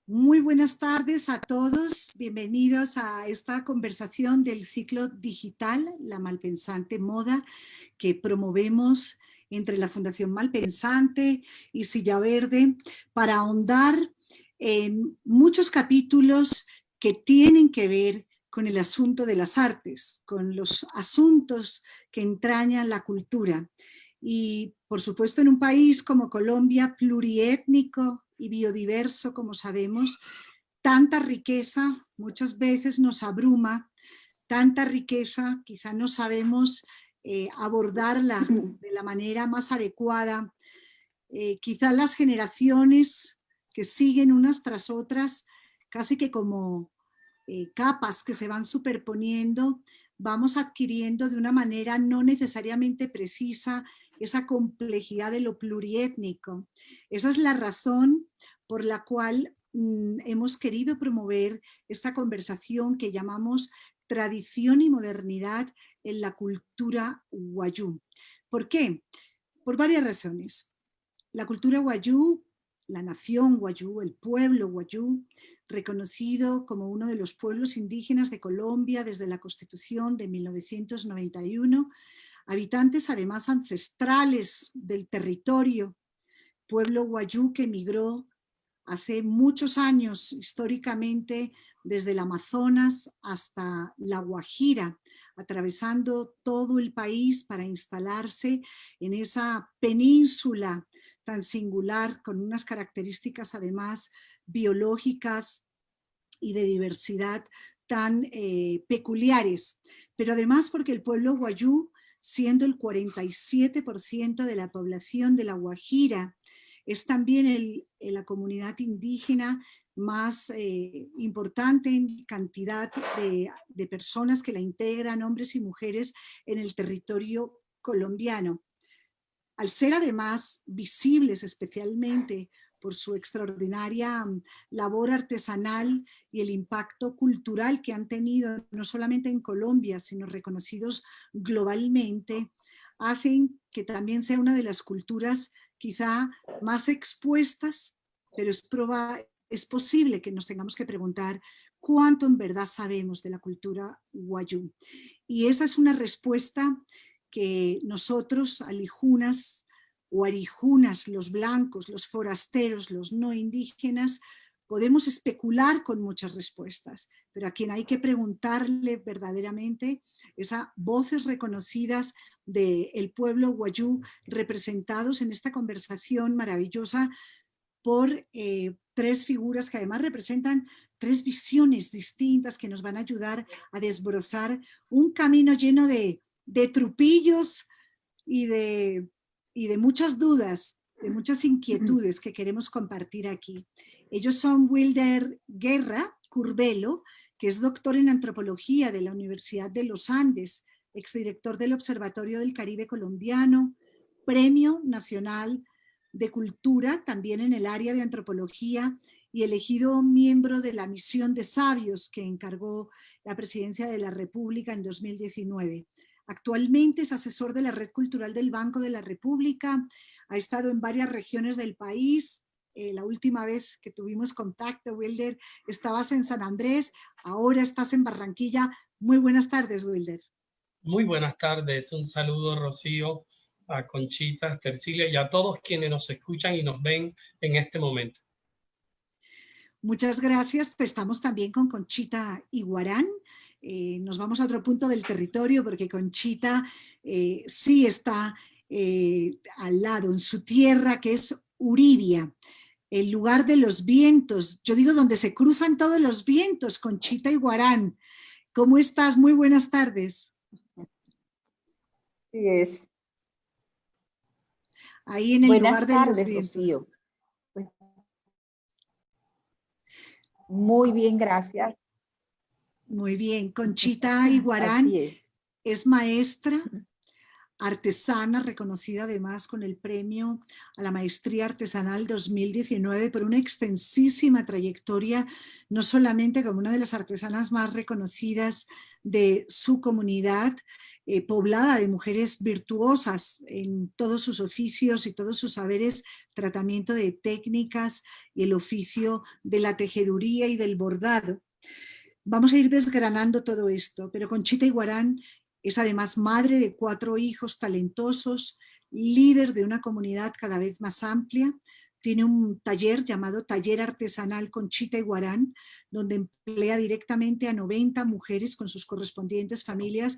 Muy buenas tardes a todos. Bienvenidos a esta conversación del ciclo digital, La Malpensante Moda, que promovemos entre la Fundación Malpensante y Silla Verde para ahondar en muchos capítulos que tienen que ver con el asunto de las artes, con los asuntos que entrañan la cultura. Y, por supuesto, en un país como Colombia, pluriétnico y biodiverso, como sabemos, tanta riqueza muchas veces nos abruma, tanta riqueza quizá no sabemos abordarla de la manera más adecuada. Quizá las generaciones que siguen unas tras otras, casi que como capas que se van superponiendo, vamos adquiriendo de una manera no necesariamente precisa esa complejidad de lo pluriétnico. Esa es la razón por la cual hemos querido promover esta conversación que llamamos tradición y modernidad en la cultura wayuu. ¿Por qué? Por varias razones. La cultura wayuu, la nación wayuu, el pueblo wayuu, reconocido como uno de los pueblos indígenas de Colombia desde la Constitución de 1991, habitantes además ancestrales del territorio, pueblo wayuu que emigró hace muchos años históricamente desde el Amazonas hasta La Guajira, atravesando todo el país para instalarse en esa península tan singular, con unas características además biológicas y de diversidad tan peculiares, pero además porque el pueblo wayuu, siendo el 47% de la población de La Guajira, es también la comunidad indígena más importante en cantidad de personas que la integran, hombres y mujeres, en el territorio colombiano. Al ser además visibles especialmente por su extraordinaria labor artesanal y el impacto cultural que han tenido no solamente en Colombia, sino reconocidos globalmente, hacen que también sea una de las culturas quizá más expuestas, pero es posible que nos tengamos que preguntar cuánto en verdad sabemos de la cultura wayuu. Y esa es una respuesta que nosotros, alijunas o arijunas, los blancos, los forasteros, los no indígenas, podemos especular con muchas respuestas, pero a quien hay que preguntarle verdaderamente es a voces reconocidas del pueblo wayuu, representados en esta conversación maravillosa por tres figuras que además representan tres visiones distintas que nos van a ayudar a desbrozar un camino lleno de trupillos y de muchas dudas, de muchas inquietudes que queremos compartir aquí. Ellos son Wilder Guerra Curbelo, que es doctor en antropología de la Universidad de los Andes, exdirector del Observatorio del Caribe Colombiano, Premio Nacional de Cultura, también en el área de antropología, y elegido miembro de la misión de sabios que encargó la Presidencia de la República en 2019. Actualmente es asesor de la Red Cultural del Banco de la República, ha estado en varias regiones del país. La última vez que tuvimos contacto, Wilder, estabas en San Andrés, ahora estás en Barranquilla. Muy buenas tardes, Wilder. Muy buenas tardes, un saludo, Rocío, a Conchita, Tercilia y a todos quienes nos escuchan y nos ven en este momento. Muchas gracias. Estamos también con Conchita Iguarán. Nos vamos a otro punto del territorio porque Conchita sí está al lado, en su tierra, que es Uribia, el lugar de los vientos. Yo digo donde se cruzan todos los vientos, Conchita Iguarán. ¿Cómo estás? Muy buenas tardes. Sí es. Ahí en el Buenas lugar de tardes, los vientos. Rocío. Muy bien, gracias. Muy bien. Conchita Iguarán es maestra, artesana, reconocida además con el premio a la Maestría Artesanal 2019 por una extensísima trayectoria, no solamente como una de las artesanas más reconocidas de su comunidad, poblada de mujeres virtuosas en todos sus oficios y todos sus saberes, tratamiento de técnicas y el oficio de la tejeduría y del bordado. Vamos a ir desgranando todo esto, pero Conchita Iguarán es además madre de 4 hijos talentosos, líder de una comunidad cada vez más amplia. Tiene un taller llamado Taller Artesanal Conchita Iguarán, donde emplea directamente a 90 mujeres con sus correspondientes familias.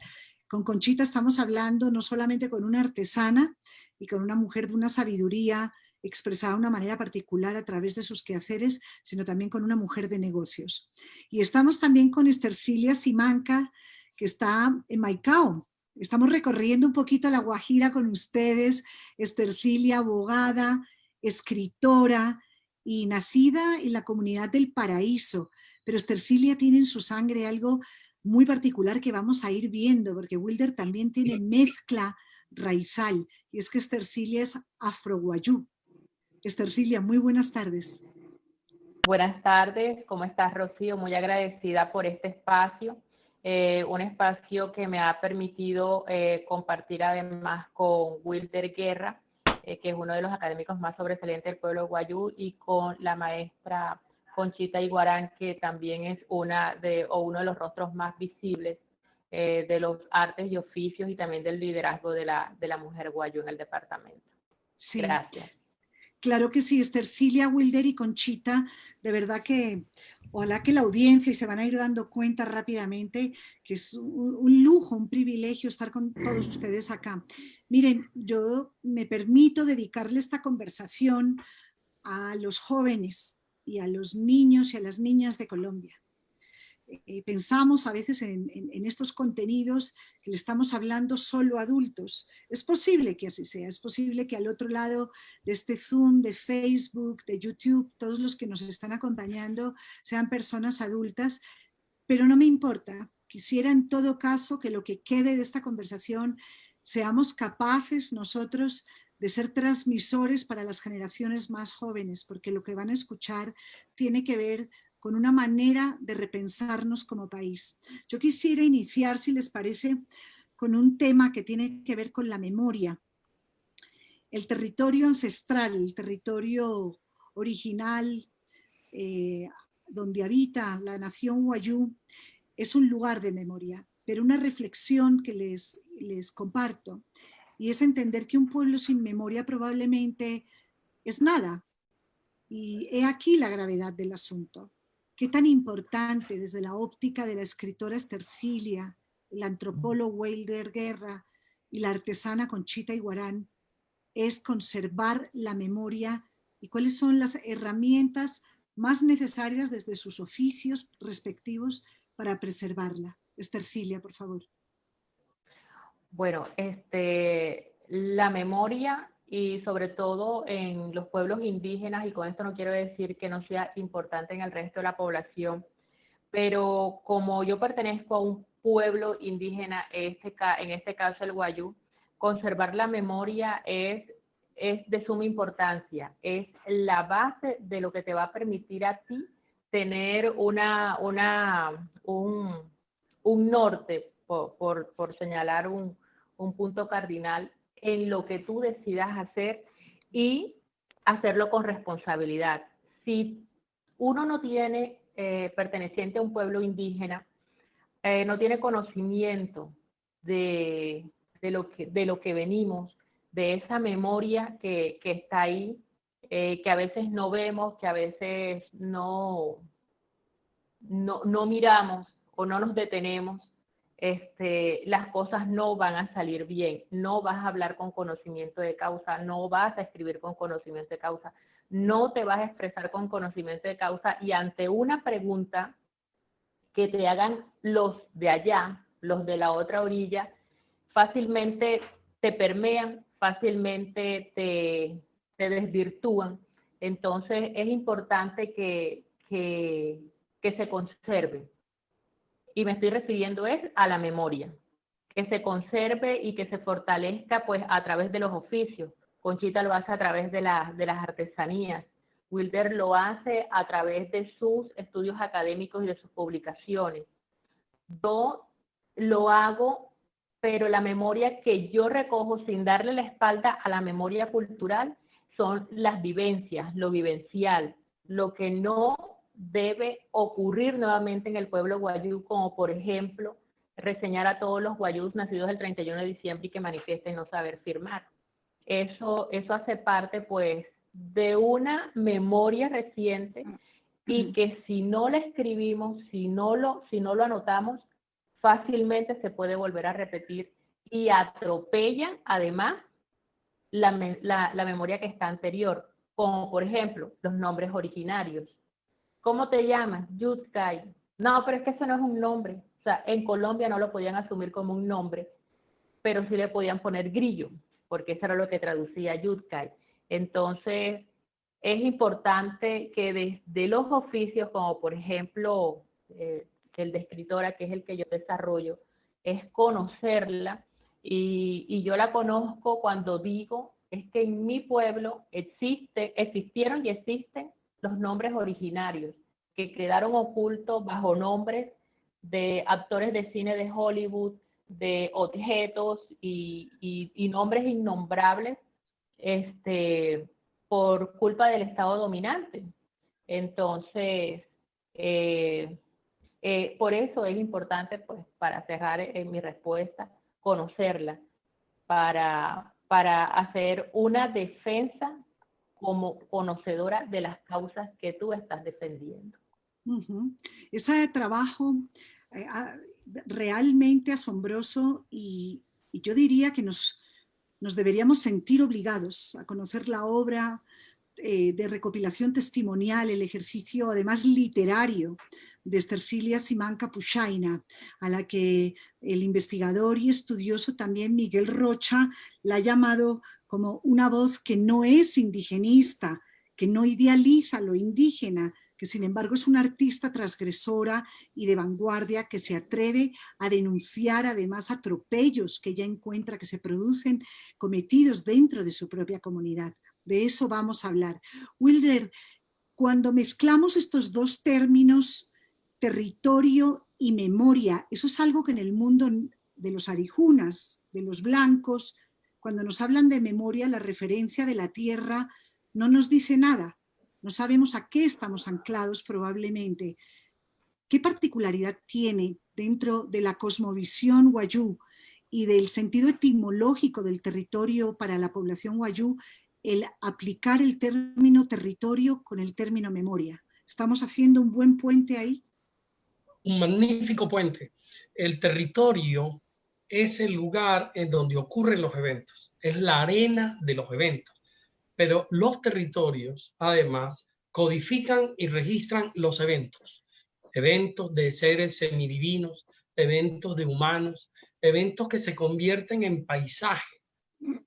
Con Conchita estamos hablando no solamente con una artesana y con una mujer de una sabiduría expresada de una manera particular a través de sus quehaceres, sino también con una mujer de negocios. Y estamos también con Estercilia Simanca, que está en Maicao. Estamos recorriendo un poquito la Guajira con ustedes. Estercilia, abogada, escritora y nacida en la comunidad del Paraíso. Pero Estercilia tiene en su sangre algo muy particular que vamos a ir viendo, porque Wilder también tiene mezcla raizal, y es que Estercilia es afro-guayú. Estercilia, muy buenas tardes. Buenas tardes, ¿cómo estás, Rocío? Muy agradecida por este espacio, un espacio que me ha permitido compartir además con Wilder Guerra, que es uno de los académicos más sobresalientes del pueblo guayú, y con la maestra Conchita Iguarán, que también es uno de los rostros más visibles de los artes y oficios y también del liderazgo de la mujer guayú en el departamento. Sí. Gracias. Claro que sí, Estercilia, Wilder y Conchita, de verdad que ojalá que la audiencia, y se van a ir dando cuenta rápidamente, que es un lujo, un privilegio estar con todos ustedes acá. Miren, yo me permito dedicarle esta conversación a los jóvenes y a los niños y a las niñas de Colombia. Pensamos a veces en estos contenidos que le estamos hablando solo a adultos. Es posible que así sea, es posible que al otro lado de este Zoom, de Facebook, de YouTube, todos los que nos están acompañando sean personas adultas, pero no me importa. Quisiera en todo caso que lo que quede de esta conversación seamos capaces nosotros de ser transmisores para las generaciones más jóvenes, porque lo que van a escuchar tiene que ver con una manera de repensarnos como país. Yo quisiera iniciar, si les parece, con un tema que tiene que ver con la memoria. El territorio ancestral, el territorio original donde habita la nación guayú, es un lugar de memoria, pero una reflexión que les comparto, y es entender que un pueblo sin memoria probablemente es nada. Y he aquí la gravedad del asunto. Qué tan importante desde la óptica de la escritora Estercilia, el antropólogo Wilder Guerra y la artesana Conchita Iguarán es conservar la memoria y cuáles son las herramientas más necesarias desde sus oficios respectivos para preservarla. Estercilia, por favor. Bueno, la memoria y sobre todo en los pueblos indígenas, y con esto no quiero decir que no sea importante en el resto de la población, pero como yo pertenezco a un pueblo indígena, en este caso el guayú, conservar la memoria es de suma importancia, es la base de lo que te va a permitir a ti tener un norte, por señalar un punto cardinal en lo que tú decidas hacer y hacerlo con responsabilidad. Si uno no tiene, perteneciente a un pueblo indígena, no tiene conocimiento de lo que venimos, de esa memoria que está ahí, que a veces no vemos, que a veces no miramos o no nos detenemos, las cosas no van a salir bien, no vas a hablar con conocimiento de causa, no vas a escribir con conocimiento de causa, no te vas a expresar con conocimiento de causa, y ante una pregunta que te hagan los de allá, los de la otra orilla, fácilmente te permean, fácilmente te desvirtúan. Entonces es importante que se conserve. Y me estoy refiriendo a la memoria, que se conserve y que se fortalezca pues a través de los oficios. Conchita lo hace a través de las artesanías. Wilder lo hace a través de sus estudios académicos y de sus publicaciones. Yo lo hago, pero la memoria que yo recojo sin darle la espalda a la memoria cultural son las vivencias, lo vivencial, lo que no debe ocurrir nuevamente en el pueblo guayú, como por ejemplo reseñar a todos los guayús nacidos el 31 de diciembre y que manifiesten no saber firmar. Eso hace parte pues de una memoria reciente y que si no la escribimos, si no lo anotamos, fácilmente se puede volver a repetir y atropella además la memoria que está anterior, como por ejemplo los nombres originarios. ¿Cómo te llamas? Yutkay. No, pero es que eso no es un nombre. O sea, en Colombia no lo podían asumir como un nombre, pero sí le podían poner grillo, porque eso era lo que traducía Yutkay. Entonces, es importante que desde los oficios, como por ejemplo el de escritora, que es el que yo desarrollo, es conocerla, y yo la conozco cuando digo, es que en mi pueblo existieron y existen los nombres originarios, que quedaron ocultos bajo nombres de actores de cine de Hollywood, de objetos y nombres innombrables, por culpa del Estado dominante. Entonces, por eso es importante, pues, para cerrar mi respuesta, conocerla, para hacer una defensa como conocedora de las causas que tú estás defendiendo. Ese trabajo realmente asombroso, y yo diría que nos deberíamos sentir obligados a conocer la obra de recopilación testimonial, el ejercicio además literario de Estercilia Simancas Puchaina, a la que el investigador y estudioso también Miguel Rocha la ha llamado como una voz que no es indigenista, que no idealiza lo indígena, que sin embargo es una artista transgresora y de vanguardia que se atreve a denunciar además atropellos que ella encuentra que se producen cometidos dentro de su propia comunidad. De eso vamos a hablar. Wilder, cuando mezclamos estos dos términos, territorio y memoria, eso es algo que en el mundo de los arijunas, de los blancos, cuando nos hablan de memoria, la referencia de la tierra no nos dice nada. No sabemos a qué estamos anclados probablemente. ¿Qué particularidad tiene dentro de la cosmovisión wayú y del sentido etimológico del territorio para la población wayú el aplicar el término territorio con el término memoria? ¿Estamos haciendo un buen puente ahí? Un magnífico puente. El territorio es el lugar en donde ocurren los eventos, es la arena de los eventos. Pero los territorios, además, codifican y registran los eventos. Eventos de seres semidivinos, eventos de humanos, eventos que se convierten en paisaje.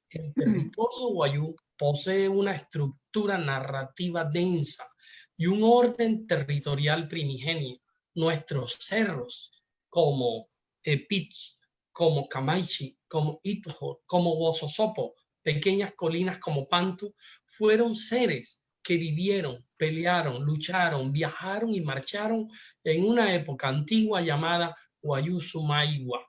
El territorio wayú posee una estructura narrativa densa y un orden territorial primigenio. Nuestros cerros, como Epich, como Camaichi, como Itujo, como Wososopo, pequeñas colinas como Pantu, fueron seres que vivieron, pelearon, lucharon, viajaron y marcharon en una época antigua llamada Wayú Sumaiwa.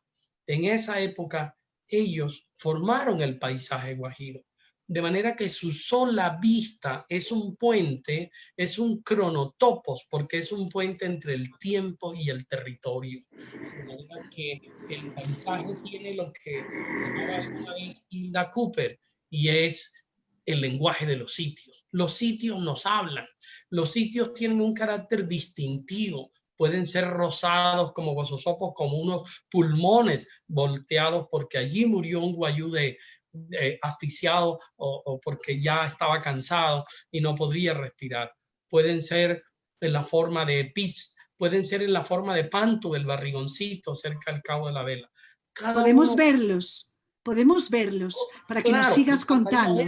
En esa época ellos formaron el paisaje guajiro, de manera que su sola vista es un puente, es un cronotopos, porque es un puente entre el tiempo y el territorio. De manera que el paisaje tiene lo que llamaba alguna vez Hilda Cooper, y es el lenguaje de los sitios. Los sitios nos hablan, los sitios tienen un carácter distintivo, pueden ser rosados como Wososopo, como unos pulmones volteados porque allí murió un guayú asfixiado o porque ya estaba cansado y no podría respirar. Pueden ser en la forma de Epich, pueden ser en la forma de Pantu, el barrigoncito cerca del Cabo de la Vela. Podemos verlos para que nos sigas contando.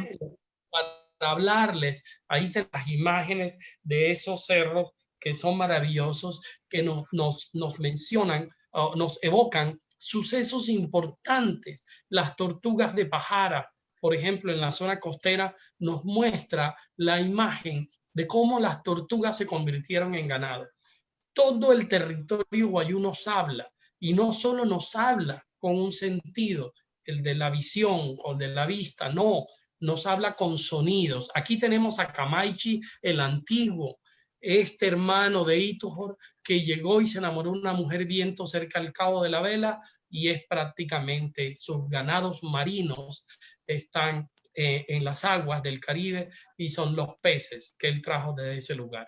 Para hablarles, ahí están las imágenes de esos cerros que son maravillosos, que nos mencionan, nos evocan sucesos importantes. Las tortugas de Pajara, por ejemplo, en la zona costera, nos muestra la imagen de cómo las tortugas se convirtieron en ganado. Todo el territorio wayú nos habla y no solo nos habla con un sentido, el de la visión o de la vista, no, nos habla con sonidos. Aquí tenemos a Camaichi, el antiguo, este hermano de Itujor, que llegó y se enamoró de una mujer viento cerca al Cabo de la Vela, y es prácticamente sus ganados marinos están en las aguas del Caribe y son los peces que él trajo desde ese lugar.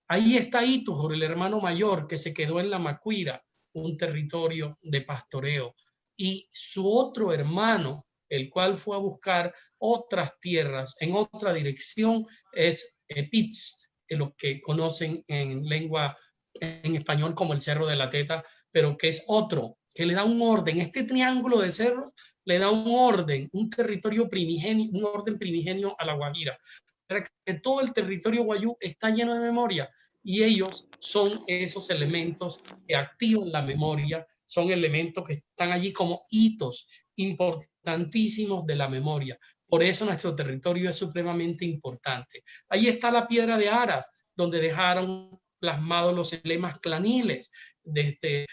Ahí está Itujor, el hermano mayor que se quedó en la Macuira, un territorio de pastoreo, y su otro hermano, el cual fue a buscar otras tierras en otra dirección, es Pitz, lo que conocen en lengua en español como el Cerro de la Teta, pero que es otro, que le da un orden. Este triángulo de cerros le da un orden, un territorio primigenio, un orden primigenio a la Guajira. Que todo el territorio guayú está lleno de memoria, y ellos son esos elementos que activan la memoria, son elementos que están allí como hitos importantísimos de la memoria. Por eso nuestro territorio es supremamente importante. Ahí está la piedra de Aras, donde dejaron plasmados los emblemas claniles, desde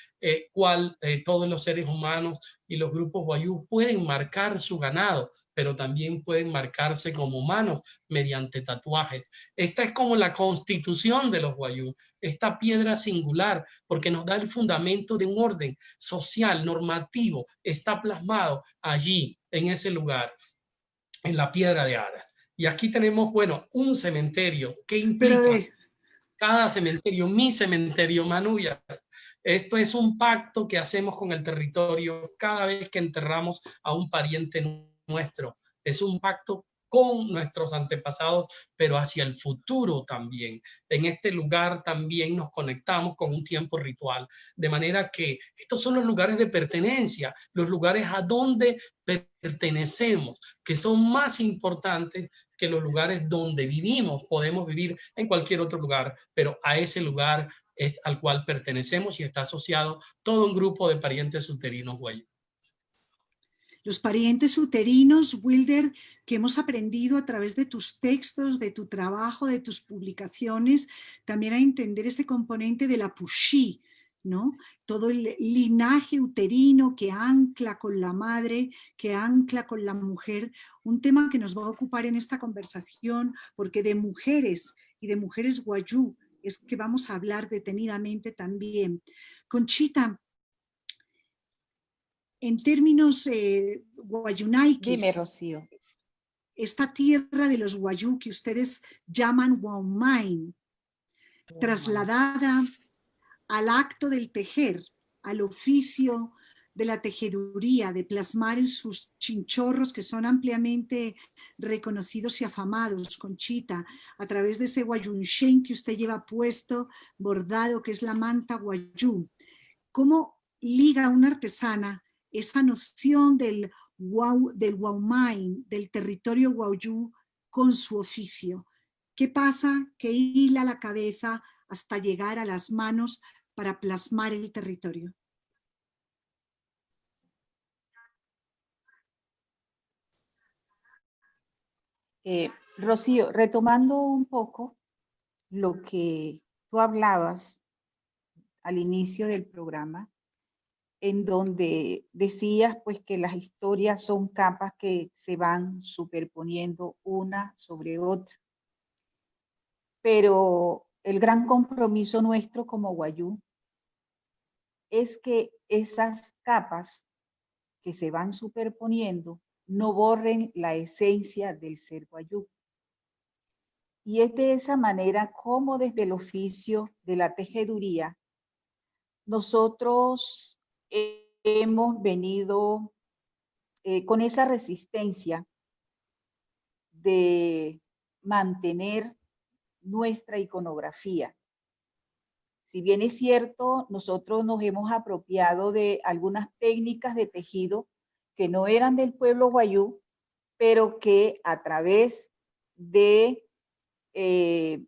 cual todos los seres humanos y los grupos guayú pueden marcar su ganado, pero también pueden marcarse como humanos mediante tatuajes. Esta es como la constitución de los guayú, esta piedra singular, porque nos da el fundamento de un orden social, normativo, está plasmado allí, en ese lugar, en la piedra de Aras. Y aquí tenemos, bueno, un cementerio que implica cada cementerio, mi cementerio, Manuya. Esto es un pacto que hacemos con el territorio cada vez que enterramos a un pariente nuestro. Es un pacto con nuestros antepasados, pero hacia el futuro también. En este lugar también nos conectamos con un tiempo ritual, de manera que estos son los lugares de pertenencia, los lugares a donde pertenecemos, que son más importantes que los lugares donde vivimos. Podemos vivir en cualquier otro lugar, pero a ese lugar es al cual pertenecemos, y está asociado todo un grupo de parientes uterinos guayú. Los parientes uterinos, Wilder, que hemos aprendido a través de tus textos, de tu trabajo, de tus publicaciones, también a entender este componente de la Pushí, ¿no? Todo el linaje uterino que ancla con la madre, que ancla con la mujer, un tema que nos va a ocupar en esta conversación, porque de mujeres y de mujeres guayú es que vamos a hablar detenidamente también. Conchita, en términos guayunaikis, dime, Rocío, esta tierra de los guayú que ustedes llaman Guaumain, trasladada al acto del tejer, al oficio de la tejeduría, de plasmar en sus chinchorros, que son ampliamente reconocidos y afamados, Conchita, a través de ese guayunchen que usted lleva puesto, bordado, que es la manta guayú. ¿Cómo liga una artesana esa noción del Guaumain, del territorio guayú, con su oficio? ¿Qué pasa? ¿Qué hila la cabeza hasta llegar a las manos para plasmar el territorio? Rocío, retomando un poco lo que tú hablabas al inicio del programa, en donde decías pues que las historias son capas que se van superponiendo una sobre otra. Pero el gran compromiso nuestro como guayú es que esas capas que se van superponiendo no borren la esencia del ser guayú. Y es de esa manera como desde el oficio de la tejeduría nosotros hemos venido con esa resistencia de mantener nuestra iconografía. Si bien es cierto, nosotros nos hemos apropiado de algunas técnicas de tejido que no eran del pueblo guayú, pero que a través de ese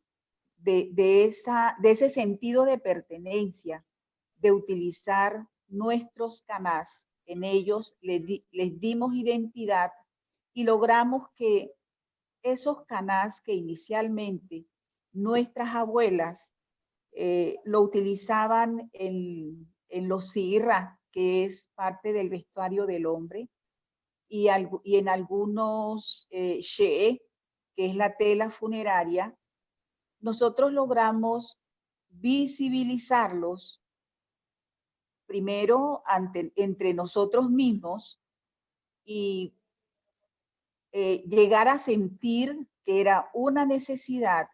sentido de pertenencia, de utilizar nuestros canás, en ellos les dimos identidad y logramos que esos canás que inicialmente nuestras abuelas lo utilizaban en en los cirras, que es parte del vestuario del hombre, y en algunos shee, que es la tela funeraria, nosotros logramos visibilizarlos primero entre nosotros mismos y llegar a sentir que era una necesidad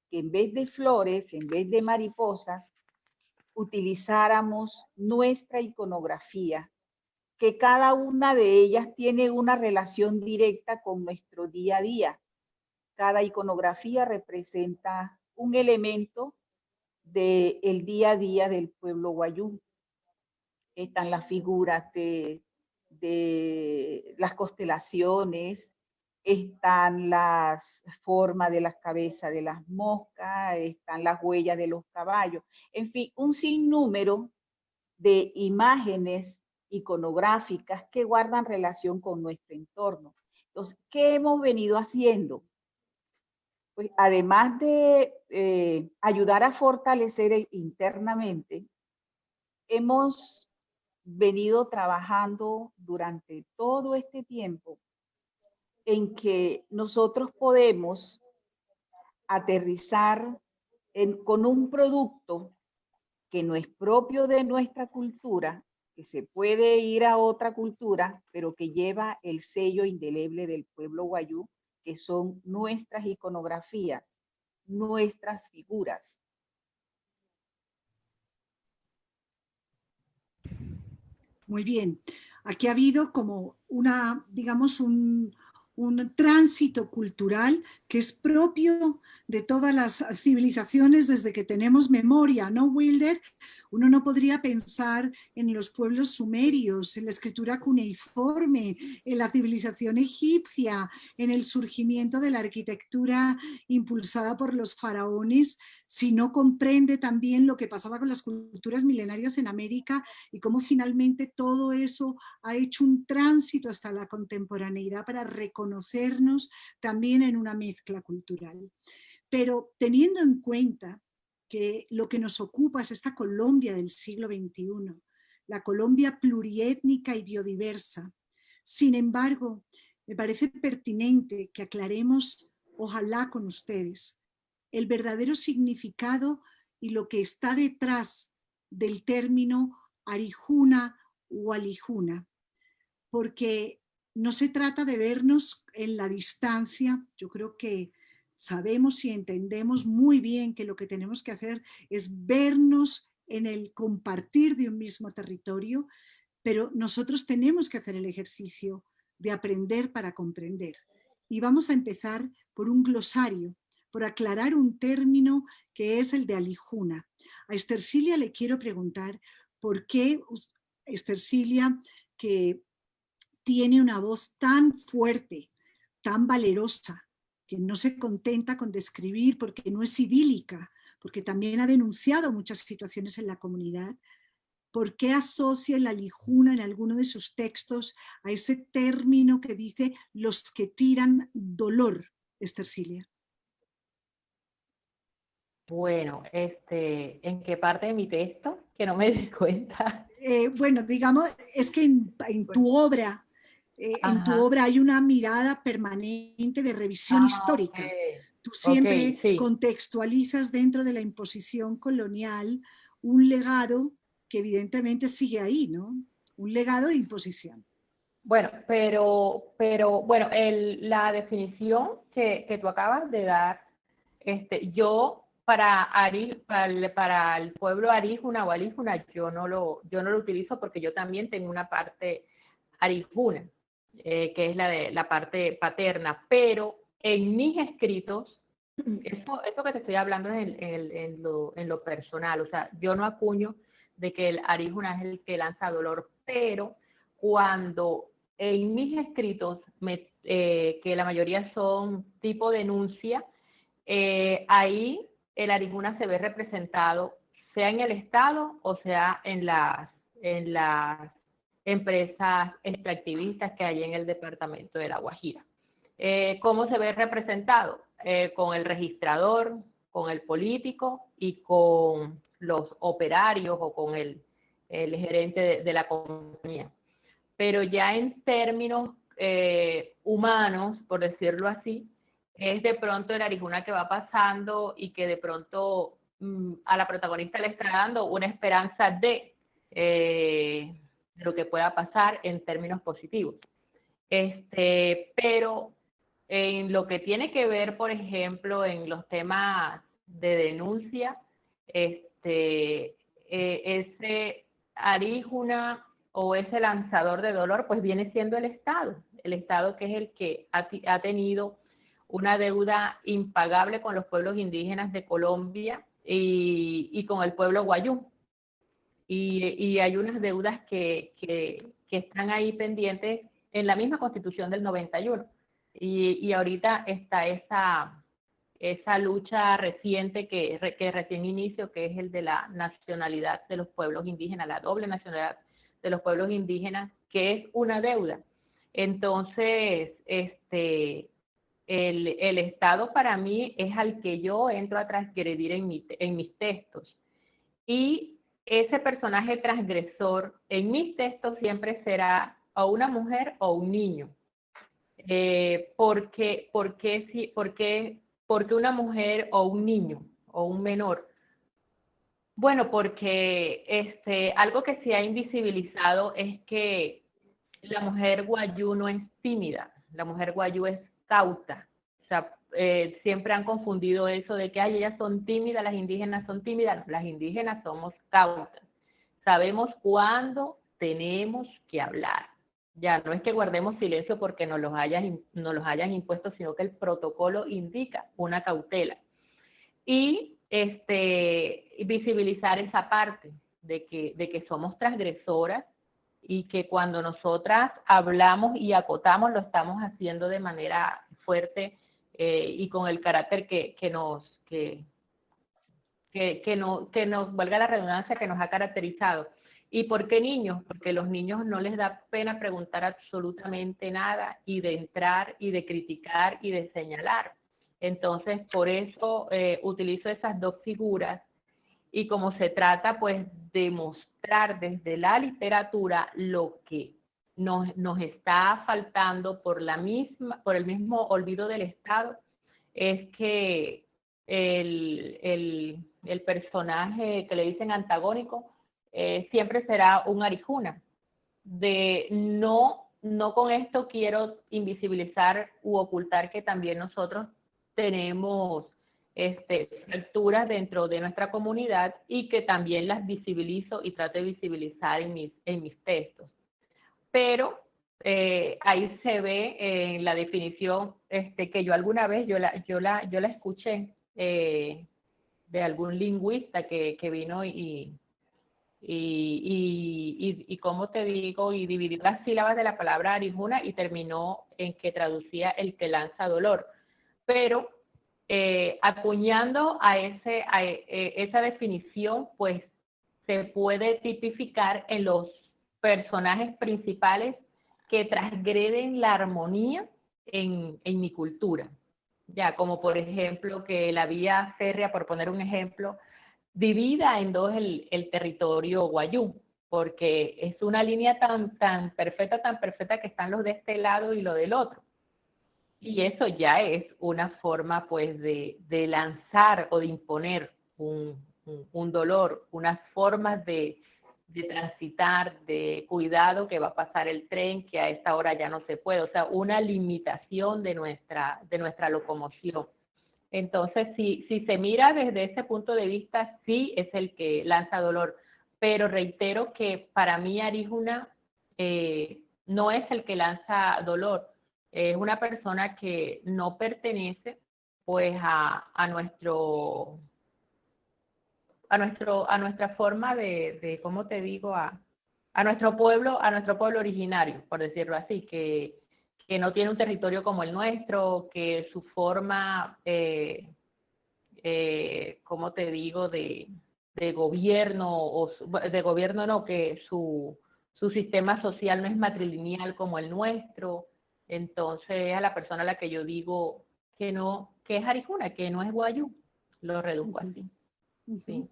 que en vez de flores, en vez de mariposas, utilizáramos nuestra iconografía, que cada una de ellas tiene una relación directa con nuestro día a día. Cada iconografía representa un elemento del día a día del pueblo wayuu. Están las figuras de las constelaciones, están las formas de las cabezas de las moscas, están las huellas de los caballos, en fin, un sinnúmero de imágenes iconográficas que guardan relación con nuestro entorno. Entonces, ¿qué hemos venido haciendo? Pues además de ayudar a fortalecer internamente, hemos venido trabajando durante todo este tiempo en que nosotros podemos aterrizar con un producto que no es propio de nuestra cultura, que se puede ir a otra cultura, pero que lleva el sello indeleble del pueblo wayuu, que son nuestras iconografías, nuestras figuras. Muy bien. Aquí ha habido como digamos, un tránsito cultural que es propio de todas las civilizaciones desde que tenemos memoria, ¿no, Wilder? Uno no podría pensar en los pueblos sumerios, en la escritura cuneiforme, en la civilización egipcia, en el surgimiento de la arquitectura impulsada por los faraones, si no comprende también lo que pasaba con las culturas milenarias en América y cómo finalmente todo eso ha hecho un tránsito hasta la contemporaneidad para reconocernos también en una mezcla cultural. Pero teniendo en cuenta que lo que nos ocupa es esta Colombia del siglo XXI, la Colombia pluriétnica y biodiversa, sin embargo, me parece pertinente que aclaremos, ojalá con ustedes, el verdadero significado y lo que está detrás del término Arijuna o Alijuna, porque no se trata de vernos en la distancia. Yo creo que sabemos y entendemos muy bien que lo que tenemos que hacer es vernos en el compartir de un mismo territorio, pero nosotros tenemos que hacer el ejercicio de aprender para comprender. Y vamos a empezar por un glosario, por aclarar un término que es el de Alijuna. A Estercilia le quiero preguntar por qué Estercilia, que tiene una voz tan fuerte, tan valerosa, que no se contenta con describir porque no es idílica, porque también ha denunciado muchas situaciones en la comunidad, ¿por qué asocia la Alijuna en alguno de sus textos a ese término que dice los que tiran dolor, Estercilia? Bueno, ¿en qué parte de mi texto? Que no me di cuenta. Bueno, digamos, es que en tu obra, hay una mirada permanente de revisión histórica. Okay. Tú siempre Sí. contextualizas dentro de la imposición colonial un legado que evidentemente sigue ahí, ¿no? Un legado de imposición. Bueno, pero bueno, la definición que tú acabas de dar, yo para el pueblo aríjuna o alíjuna, yo no lo utilizo porque yo también tengo una parte aríjuna, que es la parte paterna, pero en mis escritos, eso que te estoy hablando es en lo personal, o sea, yo no acuño de que el aríjuna es el que lanza dolor, pero cuando en mis escritos, que la mayoría son tipo denuncia, ahí el arijuna se ve representado sea en el Estado o sea en las empresas extractivistas que hay en el departamento de La Guajira. ¿Cómo se ve representado? Con el registrador, con el político y con los operarios o con el gerente de la compañía. Pero ya en términos humanos, por decirlo así, es de pronto el Arijuna que va pasando y que de pronto a la protagonista le está dando una esperanza de lo que pueda pasar en términos positivos. Pero en lo que tiene que ver, por ejemplo, en los temas de denuncia, ese Arijuna o ese lanzador de dolor, pues viene siendo el Estado que es el que ha tenido una deuda impagable con los pueblos indígenas de Colombia y con el pueblo guayú. Y hay unas deudas que están ahí pendientes en la misma Constitución del 91. Y ahorita está esa lucha reciente que recién inició, que es el de la nacionalidad de los pueblos indígenas, la doble nacionalidad de los pueblos indígenas, que es una deuda. Entonces, el Estado para mí es al que yo entro a transgredir en mis textos. Y ese personaje transgresor en mis textos siempre será o una mujer o un niño. ¿Por qué una mujer o un niño o un menor? Bueno, porque algo que se ha invisibilizado es que la mujer guayú no es tímida, la mujer guayú es cauta. O sea, siempre han confundido eso de que ellas son tímidas, las indígenas son tímidas. Las indígenas somos cautas. Sabemos cuándo tenemos que hablar. Ya no es que guardemos silencio porque nos los hayan impuesto, sino que el protocolo indica una cautela. Y visibilizar esa parte de que somos transgresoras y que cuando nosotras hablamos y acotamos lo estamos haciendo de manera fuerte y con el carácter que nos valga la redundancia, que nos ha caracterizado. ¿Y por qué niños? Porque los niños no les da pena preguntar absolutamente nada y de entrar y de criticar y de señalar. Entonces, por eso utilizo esas dos figuras y como se trata, pues, de mostrar desde la literatura lo que nos está faltando por el mismo olvido del Estado, es que el personaje que le dicen antagónico siempre será un Arijuna. No con esto quiero invisibilizar u ocultar que también nosotros tenemos fracturas dentro de nuestra comunidad y que también las visibilizo y trato de visibilizar en mis textos. Pero ahí se ve en la definición que yo alguna vez, yo la escuché de algún lingüista que vino y cómo te digo, y dividió las sílabas de la palabra Arijuna y terminó en que traducía el que lanza dolor. Pero acuñando a esa definición, pues se puede tipificar en los personajes principales que transgreden la armonía en mi cultura. Ya, como por ejemplo que la vía férrea, por poner un ejemplo, divida en dos el territorio guayú, porque es una línea tan perfecta que están los de este lado y los del otro. Y eso ya es una forma, pues, de lanzar o de imponer un dolor, unas formas de transitar, de cuidado que va a pasar el tren, que a esta hora ya no se puede, o sea, una limitación de nuestra locomoción. Entonces, si se mira desde ese punto de vista, sí es el que lanza dolor, pero reitero que para mí Arijuna no es el que lanza dolor, es una persona que no pertenece pues a nuestra forma de ¿cómo te digo? A nuestro pueblo originario, por decirlo así, que no tiene un territorio como el nuestro, que su forma, ¿cómo te digo?, de gobierno, que su sistema social no es matrilineal como el nuestro. Entonces, a la persona a la que yo digo que es Arijuna, que no es guayú, lo reduzco así. Uh-huh. Sí.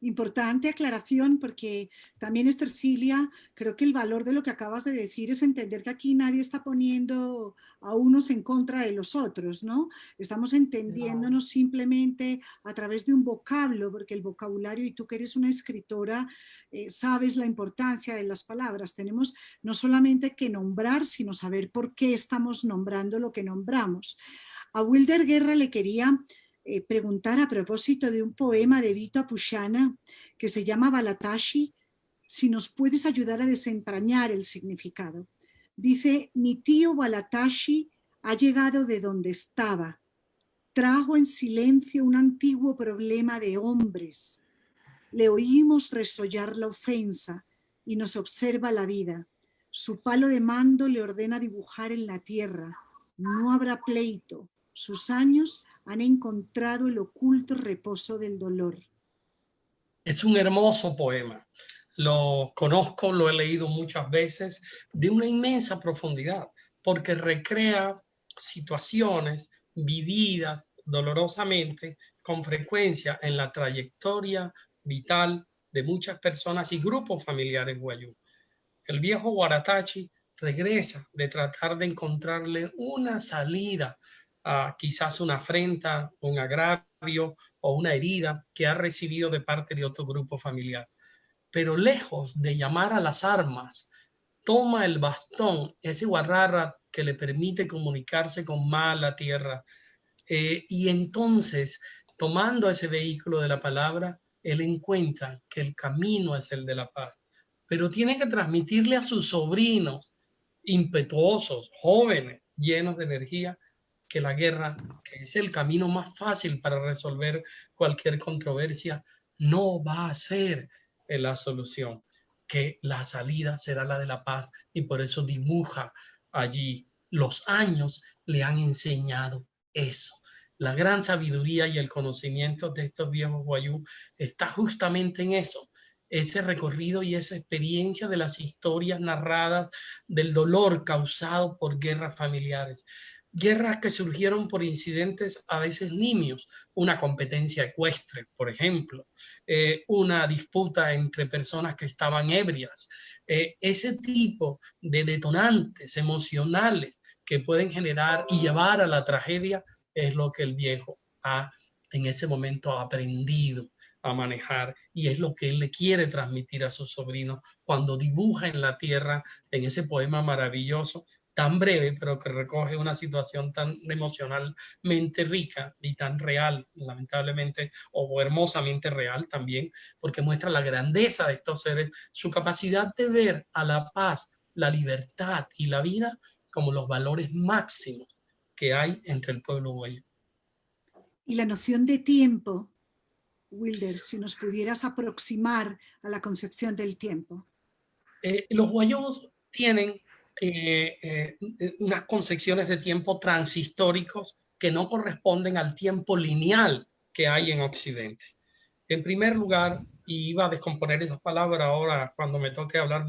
Importante aclaración, porque también, Estercilia, creo que el valor de lo que acabas de decir es entender que aquí nadie está poniendo a unos en contra de los otros, ¿no? Estamos entendiéndonos simplemente a través de un vocablo, porque el vocabulario, y tú que eres una escritora, sabes la importancia de las palabras. Tenemos no solamente que nombrar, sino saber por qué estamos nombrando lo que nombramos. A Wilder Guerra le quería preguntar a propósito de un poema de Vito Apushana que se llama Balatashi, si nos puedes ayudar a desentrañar el significado. Dice: mi tío Balatashi ha llegado de donde estaba, trajo en silencio un antiguo problema de hombres. Le oímos resollar la ofensa y nos observa la vida. Su palo de mando le ordena dibujar en la tierra. No habrá pleito. Sus años han encontrado el oculto reposo del dolor. Es un hermoso poema. Lo conozco, lo he leído muchas veces, de una inmensa profundidad, porque recrea situaciones vividas dolorosamente con frecuencia en la trayectoria vital de muchas personas y grupos familiares guayú. El viejo Waratachi regresa de tratar de encontrarle una salida a quizás una afrenta, un agravio o una herida que ha recibido de parte de otro grupo familiar. Pero lejos de llamar a las armas, toma el bastón, ese guarrara que le permite comunicarse con la tierra, y entonces, tomando ese vehículo de la palabra, él encuentra que el camino es el de la paz, pero tiene que transmitirle a sus sobrinos impetuosos, jóvenes, llenos de energía, que la guerra, que es el camino más fácil para resolver cualquier controversia, no va a ser la solución, que la salida será la de la paz, y por eso dibuja allí. Los años le han enseñado eso. La gran sabiduría y el conocimiento de estos viejos guayú está justamente en eso, ese recorrido y esa experiencia de las historias narradas del dolor causado por guerras familiares. Guerras que surgieron por incidentes a veces nimios, una competencia ecuestre, por ejemplo, una disputa entre personas que estaban ebrias, ese tipo de detonantes emocionales que pueden generar y llevar a la tragedia es lo que el viejo ha en ese momento aprendido a manejar, y es lo que él le quiere transmitir a sus sobrinos cuando dibuja en la tierra, en ese poema maravilloso, tan breve, pero que recoge una situación tan emocionalmente rica y tan real, lamentablemente, o hermosamente real también, porque muestra la grandeza de estos seres, su capacidad de ver a la paz, la libertad y la vida como los valores máximos que hay entre el pueblo guayú. Y la noción de tiempo, Wilder, si nos pudieras aproximar a la concepción del tiempo. Los guayús tienen unas concepciones de tiempo transhistóricos que no corresponden al tiempo lineal que hay en Occidente. En primer lugar, y iba a descomponer esas palabras ahora cuando me toque hablar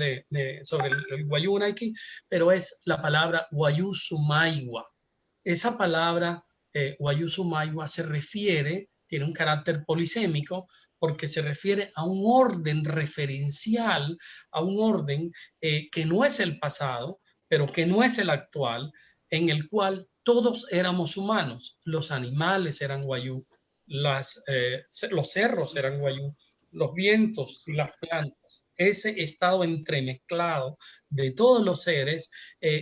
sobre el guayú Nike, pero es la palabra guayú sumaigua. Esa palabra guayú sumaigua se refiere, tiene un carácter polisémico, porque se refiere a un orden referencial, a un orden que no es el pasado, pero que no es el actual, en el cual todos éramos humanos. Los animales eran guayú, los cerros eran guayú, los vientos y las plantas. Ese estado entremezclado de todos los seres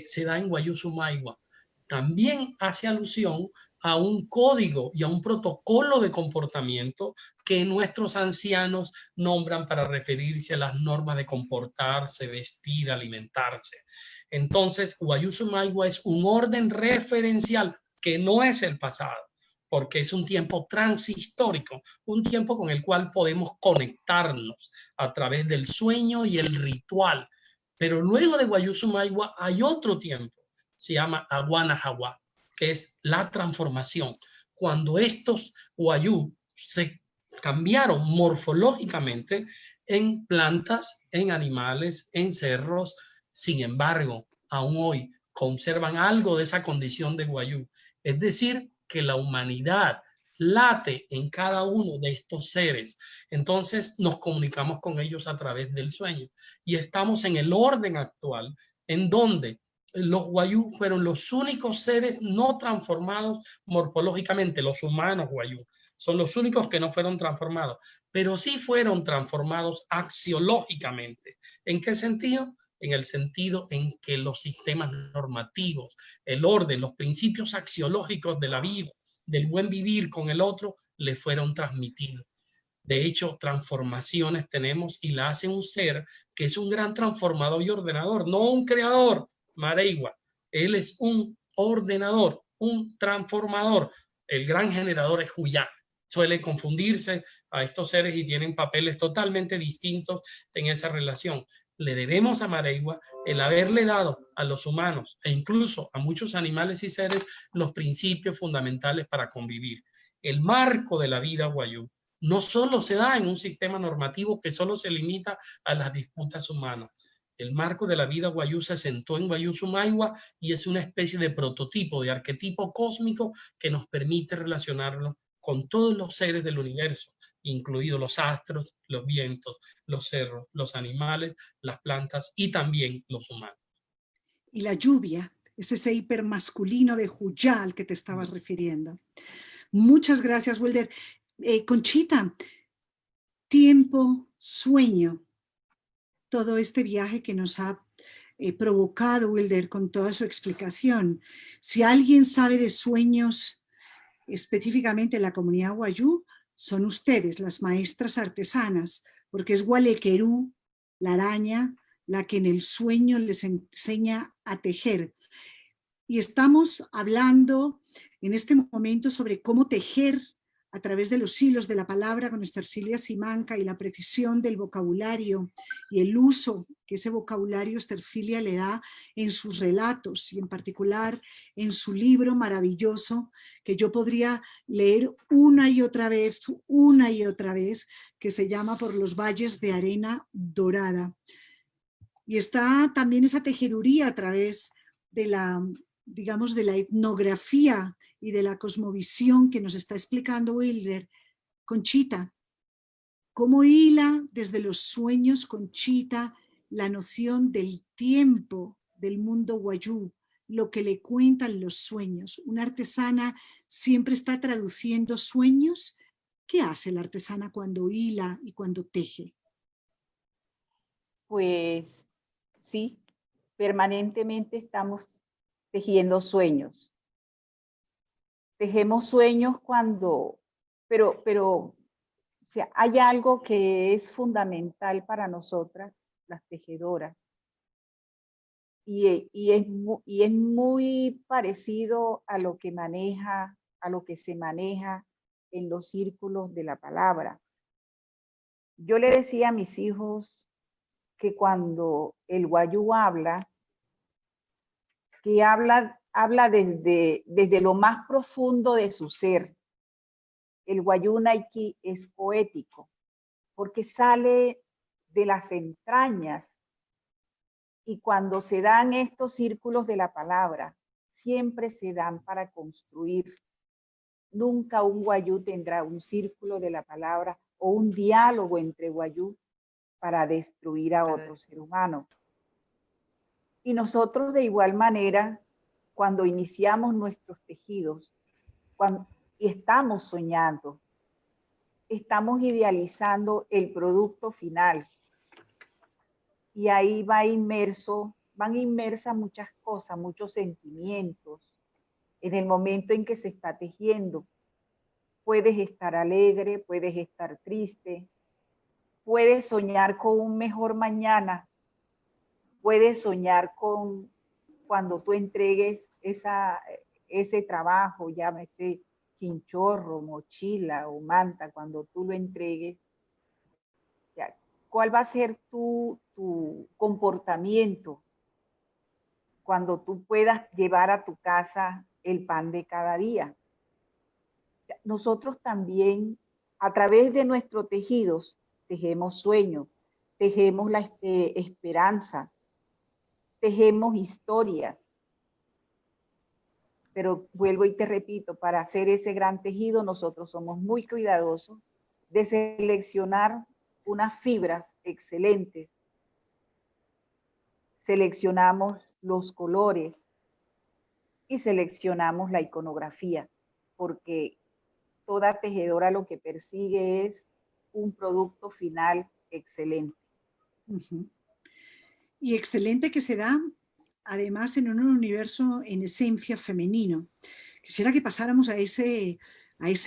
se da en guayú sumaigua. También hace alusión a un código y a un protocolo de comportamiento que nuestros ancianos nombran para referirse a las normas de comportarse, vestir, alimentarse. Entonces, guayú sumaigua es un orden referencial que no es el pasado, porque es un tiempo transhistórico, un tiempo con el cual podemos conectarnos a través del sueño y el ritual. Pero luego de guayú sumaigua hay otro tiempo, se llama Aguanajaguá, que es la transformación. Cuando estos guayú se cambiaron morfológicamente en plantas, en animales, en cerros, sin embargo, aún hoy conservan algo de esa condición de guayú. Es decir, que la humanidad late en cada uno de estos seres. Entonces nos comunicamos con ellos a través del sueño. Y estamos en el orden actual, en donde los Wayuu fueron los únicos seres no transformados morfológicamente, los humanos Wayuu. Son los únicos que no fueron transformados, pero sí fueron transformados axiológicamente. ¿En qué sentido? En el sentido en que los sistemas normativos, el orden, los principios axiológicos de la vida, del buen vivir con el otro, le fueron transmitidos. De hecho, transformaciones tenemos y la hace un ser que es un gran transformador y ordenador, no un creador, Mareigua. Él es un ordenador, un transformador. El gran generador es Huyá. Suele confundirse a estos seres y tienen papeles totalmente distintos en esa relación. Le debemos a Mareigua el haberle dado a los humanos e incluso a muchos animales y seres los principios fundamentales para convivir. El marco de la vida Wayuu no solo se da en un sistema normativo que solo se limita a las disputas humanas. El marco de la vida Wayuu se sentó en Wayuu Sumaiwa y es una especie de prototipo, de arquetipo cósmico que nos permite relacionarnos con todos los seres del universo, incluidos los astros, los vientos, los cerros, los animales, las plantas y también los humanos. Y la lluvia, es ese hipermasculino de Huyá al que te estabas refiriendo. Muchas gracias, Wilder. Conchita, tiempo, sueño, todo este viaje que nos ha provocado Wilder con toda su explicación. Si alguien sabe de sueños específicamente en la comunidad Wayuu, son ustedes, las maestras artesanas, porque es Gualequerú, la araña, la que en el sueño les enseña a tejer. Y estamos hablando en este momento sobre cómo tejer a través de los hilos de la palabra con Estercilia Simanca y la precisión del vocabulario y el uso que ese vocabulario Estercilia le da en sus relatos y en particular en su libro maravilloso que yo podría leer una y otra vez, que se llama Por los valles de arena dorada. Y está también esa tejeduría a través de la, digamos, de la etnografía y de la cosmovisión que nos está explicando Wilder. Conchita, ¿cómo hila desde los sueños, Conchita, la noción del tiempo del mundo Wayuu, lo que le cuentan los sueños? Una artesana siempre está traduciendo sueños. ¿Qué hace la artesana cuando hila y cuando teje? Pues sí, permanentemente estamos tejiendo sueños. Tejemos sueños cuando, pero o sea, hay algo que es fundamental para nosotras, las tejedoras, y es muy parecido a lo que se maneja en los círculos de la palabra. Yo le decía a mis hijos que cuando el Wayuu habla, que habla desde lo más profundo de su ser. El Wayuu Naiki es poético, porque sale de las entrañas. Y cuando se dan estos círculos de la palabra, siempre se dan para construir. Nunca un Wayuu tendrá un círculo de la palabra o un diálogo entre Wayuu para destruir a otro ser humano. Y nosotros de igual manera, cuando iniciamos nuestros tejidos y estamos soñando, estamos idealizando el producto final. Y ahí van inmersas muchas cosas, muchos sentimientos. En el momento en que se está tejiendo, puedes estar alegre, puedes estar triste, puedes soñar con un mejor mañana, puedes soñar con cuando tú entregues ese trabajo, llámese chinchorro, mochila o manta, cuando tú lo entregues, o sea, ¿cuál va a ser tu comportamiento cuando tú puedas llevar a tu casa el pan de cada día? O sea, nosotros también, a través de nuestros tejidos, tejemos sueños, tejemos la esperanza, tejemos historias. pero vuelvo y te repito, para hacer ese gran tejido nosotros somos muy cuidadosos de seleccionar unas fibras excelentes. Seleccionamos los colores y seleccionamos la iconografía, porque toda tejedora lo que persigue es un producto final excelente. Y excelente que se da, además, en un universo en esencia femenino. Quisiera que pasáramos a ese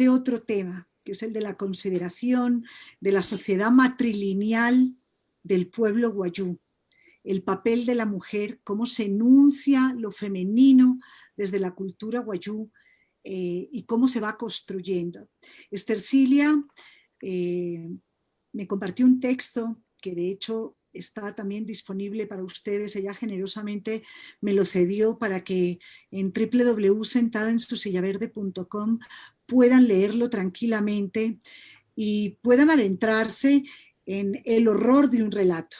otro tema, que es el de la consideración de la sociedad matrilineal del pueblo wayú. El papel de la mujer, cómo se enuncia lo femenino desde la cultura wayú y cómo se va construyendo. Estercilia me compartió un texto que de hecho está también disponible para ustedes. Ella generosamente me lo cedió para que en www.sentadaensusillaverde.com puedan leerlo tranquilamente y puedan adentrarse en el horror de un relato.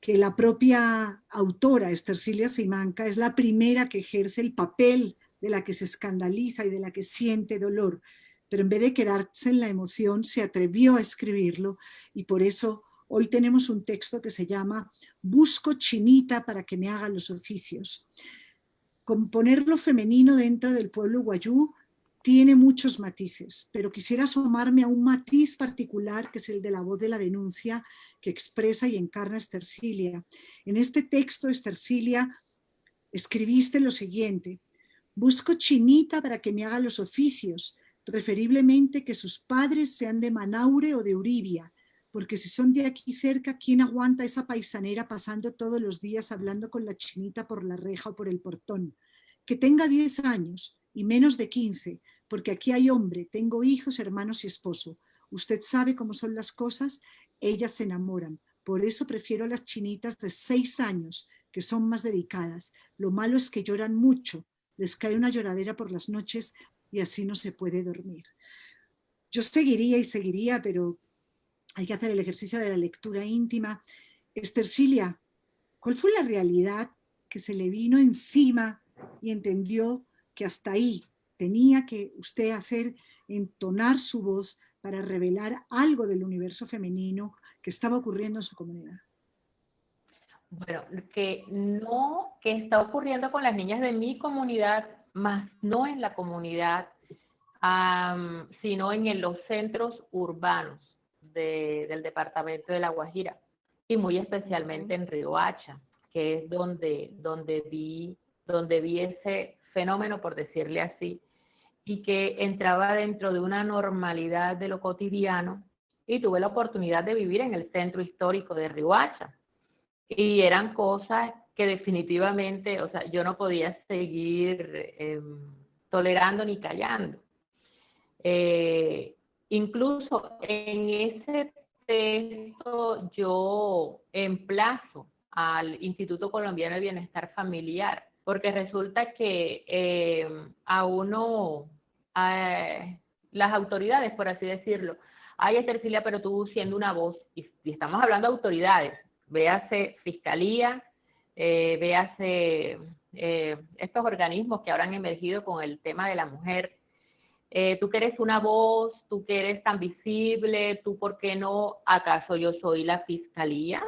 Que la propia autora, Estercilia Simancas, es la primera que ejerce el papel de la que se escandaliza y de la que siente dolor, pero en vez de quedarse en la emoción, se atrevió a escribirlo y por eso hoy tenemos un texto que se llama Busco chinita para que me haga los oficios. Componer lo femenino dentro del pueblo wayú tiene muchos matices, pero quisiera asomarme a un matiz particular que es el de la voz de la denuncia que expresa y encarna Estercilia. En este texto, Estercilia, escribiste lo siguiente: busco chinita para que me haga los oficios, preferiblemente que sus padres sean de Manaure o de Uribia, porque si son de aquí cerca, ¿quién aguanta esa paisanera pasando todos los días hablando con la chinita por la reja o por el portón? Que tenga 10 años y menos de 15, porque aquí hay hombre, tengo hijos, hermanos y esposo. Usted sabe cómo son las cosas, ellas se enamoran. Por eso prefiero a las chinitas de 6 años, que son más dedicadas. Lo malo es que lloran mucho, les cae una lloradera por las noches y así no se puede dormir. Yo seguiría y seguiría, pero hay que hacer el ejercicio de la lectura íntima. Estercilia, ¿cuál fue la realidad que se le vino encima y entendió que hasta ahí tenía que usted hacer entonar su voz para revelar algo del universo femenino que estaba ocurriendo en su comunidad? Bueno, que está ocurriendo con las niñas de mi comunidad, más no en la comunidad, sino en los centros urbanos del departamento de La Guajira y muy especialmente en Riohacha, que es donde vi ese fenómeno, por decirle así, y que entraba dentro de una normalidad de lo cotidiano, y tuve la oportunidad de vivir en el centro histórico de Riohacha. Y eran cosas que definitivamente, o sea, yo no podía seguir tolerando ni callando. Incluso en ese texto yo emplazo al Instituto Colombiano de Bienestar Familiar, porque resulta que las autoridades, por así decirlo, ay, Estercilia, pero tú siendo una voz, y estamos hablando de autoridades, véase Fiscalía, véase estos organismos que ahora han emergido con el tema de la mujer. Tú que eres una voz, tú que eres tan visible, tú por qué no, ¿acaso yo soy la Fiscalía?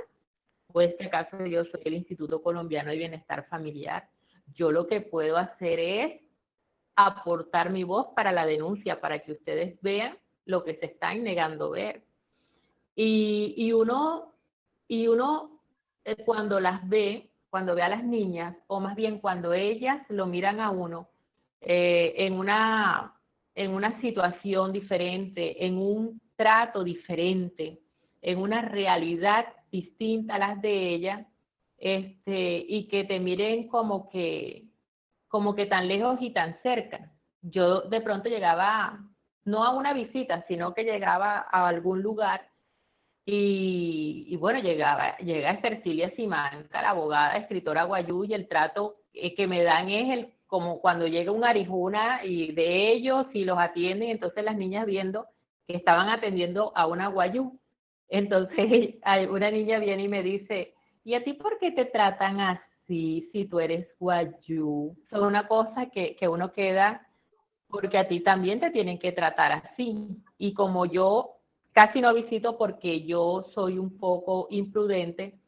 ¿O es que acaso yo soy el Instituto Colombiano de Bienestar Familiar? Yo lo que puedo hacer es aportar mi voz para la denuncia, para que ustedes vean lo que se están negando a ver. Y uno cuando las ve, cuando ve a las niñas, o más bien cuando ellas lo miran a uno en una situación diferente, en un trato diferente, en una realidad distinta a las de ellas, y que te miren como que tan lejos y tan cerca. Yo de pronto llegaba, no a una visita, sino que llegaba a algún lugar y bueno, llega Estercilia Simancas, la abogada, escritora guayú, y el trato que me dan es como cuando llega un arijuna y de ellos y los atienden, entonces las niñas viendo que estaban atendiendo a una guayú. Entonces una niña viene y me dice, ¿y a ti por qué te tratan así? así si tú eres guayú? Son una cosa que uno queda, porque a ti también te tienen que tratar así. Y como yo casi no visito porque yo soy un poco imprudente,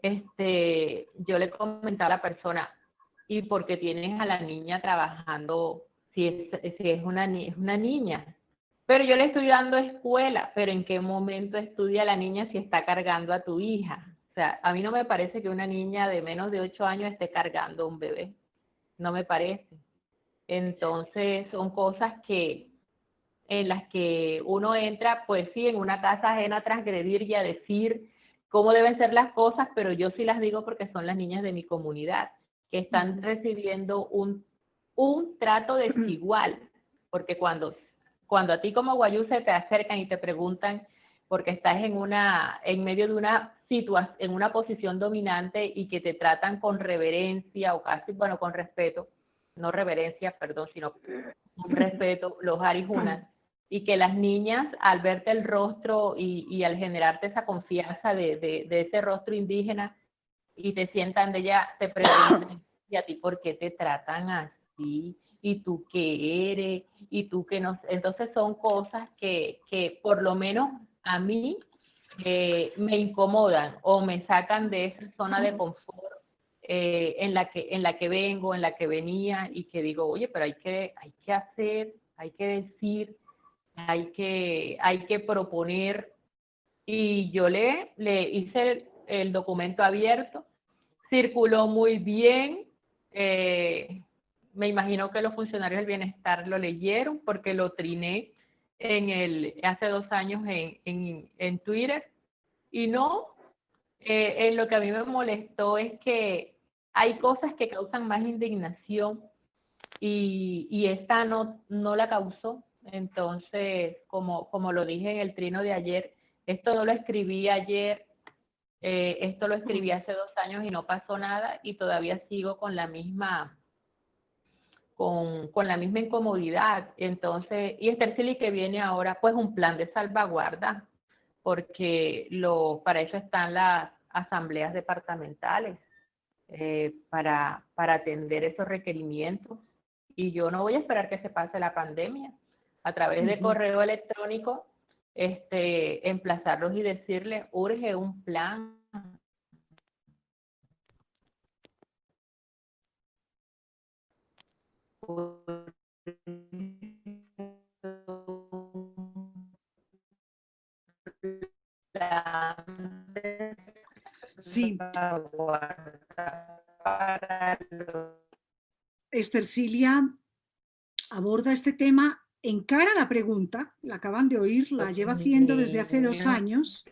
yo le comentaba a la persona, ¿y por qué tienes a la niña trabajando si es una niña? Pero yo le estoy dando escuela, pero ¿en qué momento estudia la niña si está cargando a tu hija? O sea, a mí no me parece que una niña de menos de 8 años esté cargando a un bebé. No me parece. Entonces, son cosas en las que uno entra, pues sí, en una casa ajena a transgredir y a decir cómo deben ser las cosas, pero yo sí las digo porque son las niñas de mi comunidad, que están recibiendo un trato desigual, porque cuando a ti como guayú se te acercan y te preguntan porque estás en medio de una situación, en una posición dominante y que te tratan con reverencia o casi, bueno, con respeto, no reverencia, perdón, sino con respeto, los arijunas, y que las niñas al verte el rostro y al generarte esa confianza de ese rostro indígena y te sientan de ella, te preguntan, ¿y a ti por qué te tratan así? ¿Y tú qué eres? ¿Y tú qué no? Entonces son cosas que por lo menos a mí me incomodan o me sacan de esa zona de confort en la que vengo, en la que venía, y que digo, oye, pero hay que hacer, hay que decir, hay que proponer. Y yo le hice el documento abierto, circuló muy bien, me imagino que los funcionarios del bienestar lo leyeron porque lo triné hace 2 años en Twitter, y no, lo que a mí me molestó es que hay cosas que causan más indignación y esta no la causó. Entonces, como lo dije en el trino de ayer, esto no lo escribí ayer, esto lo escribí hace 2 años y no pasó nada, y todavía sigo con la misma incomodidad. Entonces, y Estercili, que viene ahora, pues un plan de salvaguarda, porque para eso están las asambleas departamentales, para atender esos requerimientos. Y yo no voy a esperar que se pase la pandemia. A través de correo electrónico, emplazarlos y decirles, urge un plan. Sí. Estercilia aborda este tema, encara la pregunta, la acaban de oír, la lleva haciendo desde hace 2 años.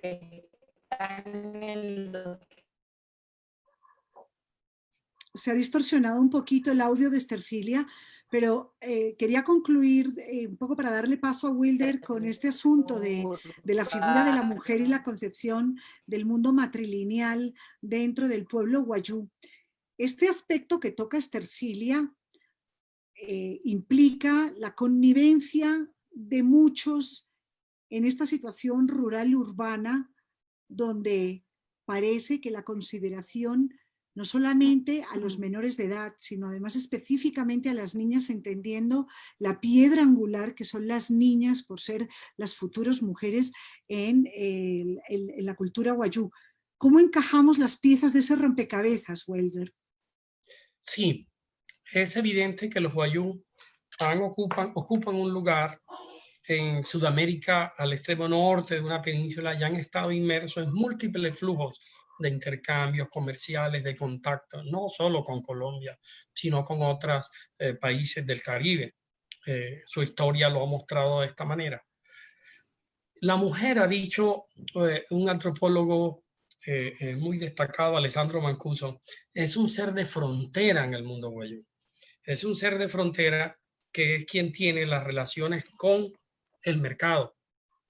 Se ha distorsionado un poquito el audio de Estercilia, pero quería concluir un poco para darle paso a Wilder con este asunto de la figura de la mujer y la concepción del mundo matrilineal dentro del pueblo guayú. Este aspecto que toca Estercilia implica la connivencia de muchos en esta situación rural y urbana, donde parece que la consideración no solamente a los menores de edad, sino además específicamente a las niñas, entendiendo la piedra angular que son las niñas por ser las futuras mujeres en la cultura guayú. ¿Cómo encajamos las piezas de ese rompecabezas, Wilder? Sí, es evidente que los guayú ocupan un lugar en Sudamérica, al extremo norte de una península, y han estado inmersos en múltiples flujos de intercambios comerciales, de contacto, no solo con Colombia, sino con otros países del Caribe. Su historia lo ha mostrado de esta manera. La mujer, ha dicho un antropólogo muy destacado, Alessandro Mancuso, es un ser de frontera en el mundo guayú. Es un ser de frontera que es quien tiene las relaciones con el mercado.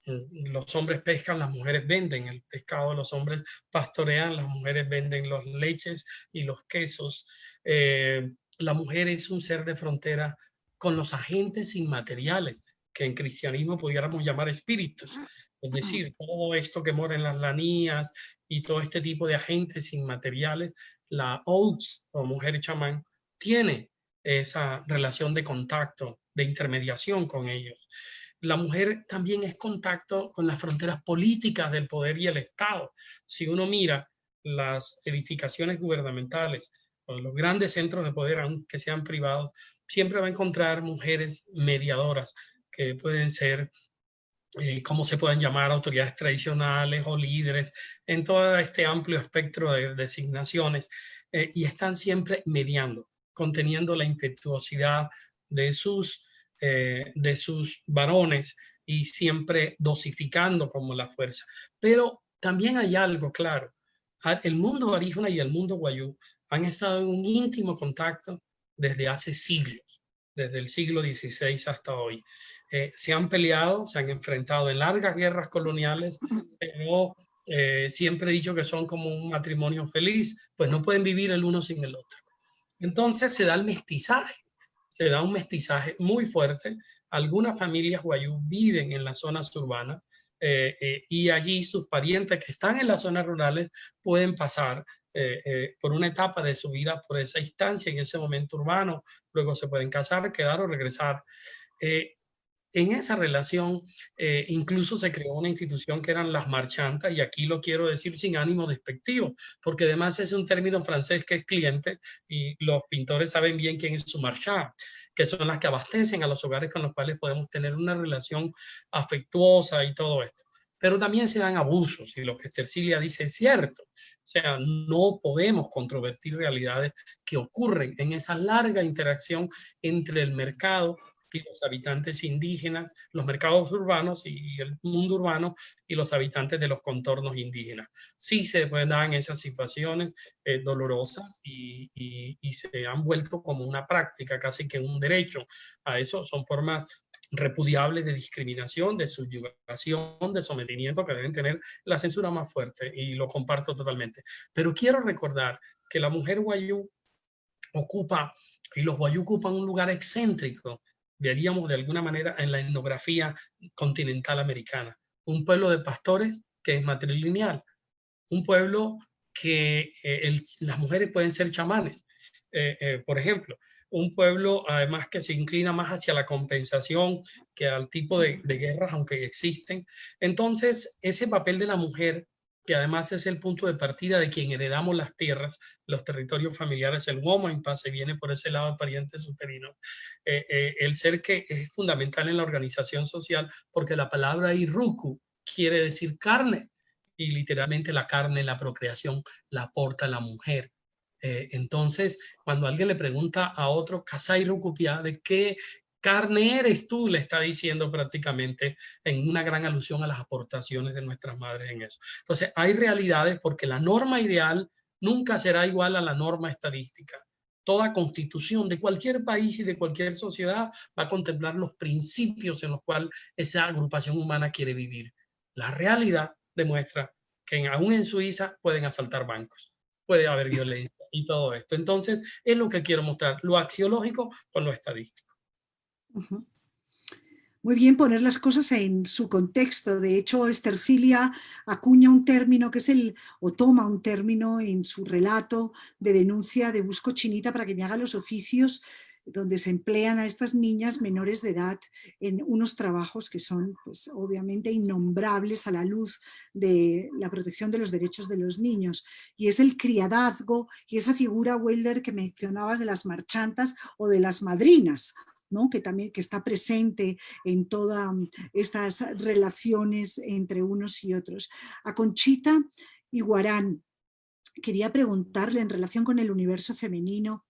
Los hombres pescan, las mujeres venden el pescado, los hombres pastorean, las mujeres venden los leches y los quesos. La mujer es un ser de frontera con los agentes inmateriales, que en cristianismo pudiéramos llamar espíritus. Es decir, todo esto que mora en las lanías y todo este tipo de agentes inmateriales la OUTS o mujer chamán tiene esa relación de contacto, de intermediación con ellos. La mujer también es contacto con las fronteras políticas del poder y el Estado. Si uno mira las edificaciones gubernamentales o los grandes centros de poder, aunque sean privados, siempre va a encontrar mujeres mediadoras que pueden ser, como se pueden llamar, autoridades tradicionales o líderes en todo este amplio espectro de designaciones, y están siempre mediando, conteniendo la impetuosidad de sus varones y siempre dosificando como la fuerza. Pero también hay algo claro. El mundo arífuna y el mundo wayuu han estado en un íntimo contacto desde hace siglos, desde el siglo XVI hasta hoy. Se han peleado, se han enfrentado en largas guerras coloniales, pero siempre he dicho que son como un matrimonio feliz, pues no pueden vivir el uno sin el otro. Entonces se da el mestizaje. Se da un mestizaje muy fuerte. Algunas familias wayuu viven en las zonas urbanas y allí sus parientes que están en las zonas rurales pueden pasar por una etapa de su vida por esa instancia, en ese momento urbano, luego se pueden casar, quedar o regresar. En esa relación incluso se creó una institución que eran las marchantas, y aquí lo quiero decir sin ánimo despectivo, porque además es un término francés que es cliente y los pintores saben bien quién es su marchand, que son las que abastecen a los hogares con los cuales podemos tener una relación afectuosa y todo esto. Pero también se dan abusos, y lo que Stersilia dice es cierto. O sea, no podemos controvertir realidades que ocurren en esa larga interacción entre el mercado y los habitantes indígenas, los mercados urbanos y el mundo urbano y los habitantes de los contornos indígenas. Sí se pueden dar en esas situaciones dolorosas y se han vuelto como una práctica, casi que un derecho. A eso son formas repudiables de discriminación, de subyugación, de sometimiento que deben tener la censura más fuerte, y lo comparto totalmente. Pero quiero recordar que la mujer wayuu ocupa, y los wayuu ocupan un lugar excéntrico, diríamos de alguna manera, en la etnografía continental americana. Un pueblo de pastores que es matrilineal, un pueblo que las mujeres pueden ser chamanes, por ejemplo, un pueblo además que se inclina más hacia la compensación que al tipo de guerras, aunque existen. Entonces, ese papel de la mujer, que además es el punto de partida de quien heredamos las tierras, los territorios familiares, el Womanpa se viene por ese lado de parientes uterinos, el ser que es fundamental en la organización social, porque la palabra Iruku quiere decir carne, y literalmente la carne, la procreación, la aporta la mujer. Entonces, cuando alguien le pregunta a otro, Kasai Rukupia, ¿de qué carne eres tú?, le está diciendo prácticamente en una gran alusión a las aportaciones de nuestras madres en eso. Entonces, hay realidades, porque la norma ideal nunca será igual a la norma estadística. Toda constitución de cualquier país y de cualquier sociedad va a contemplar los principios en los cuales esa agrupación humana quiere vivir. La realidad demuestra que aún en Suiza pueden asaltar bancos, puede haber violencia y todo esto. Entonces, es lo que quiero mostrar, lo axiológico con lo estadístico. Uh-huh. Muy bien, poner las cosas en su contexto. De hecho, Stersilia acuña un término que es o toma un término en su relato de denuncia de Busco Chinita para que me haga los oficios, donde se emplean a estas niñas menores de edad en unos trabajos que son, pues, obviamente innombrables a la luz de la protección de los derechos de los niños. Y es el criadazgo y esa figura, Wilder, que mencionabas de las marchantas o de las madrinas, ¿no? Que también que está presente en todas estas relaciones entre unos y otros. A Conchita Iguarán quería preguntarle en relación con el universo femenino.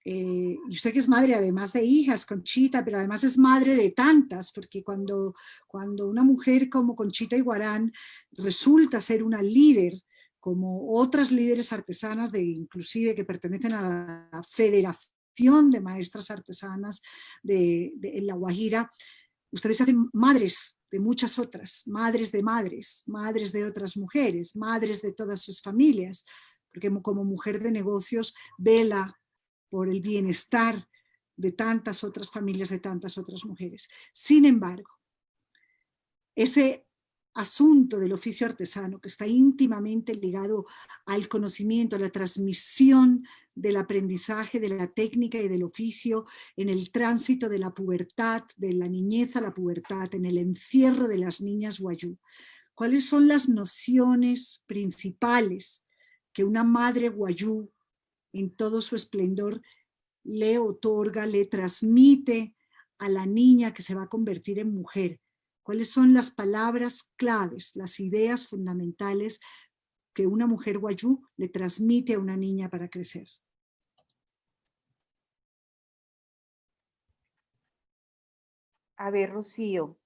Y usted que es madre además de hijas, Conchita, pero además es madre de tantas, porque cuando una mujer como Conchita Iguarán resulta ser una líder, como otras líderes artesanas, inclusive que pertenecen a la Federación de Maestras Artesanas en La Guajira, ustedes se hacen madres de muchas otras, madres de otras mujeres, madres de todas sus familias, porque como mujer de negocios vela por el bienestar de tantas otras familias, de tantas otras mujeres. Sin embargo, ese asunto del oficio artesano, que está íntimamente ligado al conocimiento, a la transmisión del aprendizaje, de la técnica y del oficio en el tránsito de la pubertad, de la niñez a la pubertad, en el encierro de las niñas wayú. ¿Cuáles son las nociones principales que una madre wayú en todo su esplendor le otorga, le transmite a la niña que se va a convertir en mujer? ¿Cuáles son las palabras claves, las ideas fundamentales que una mujer wayú le transmite a una niña para crecer? A ver, Rocío,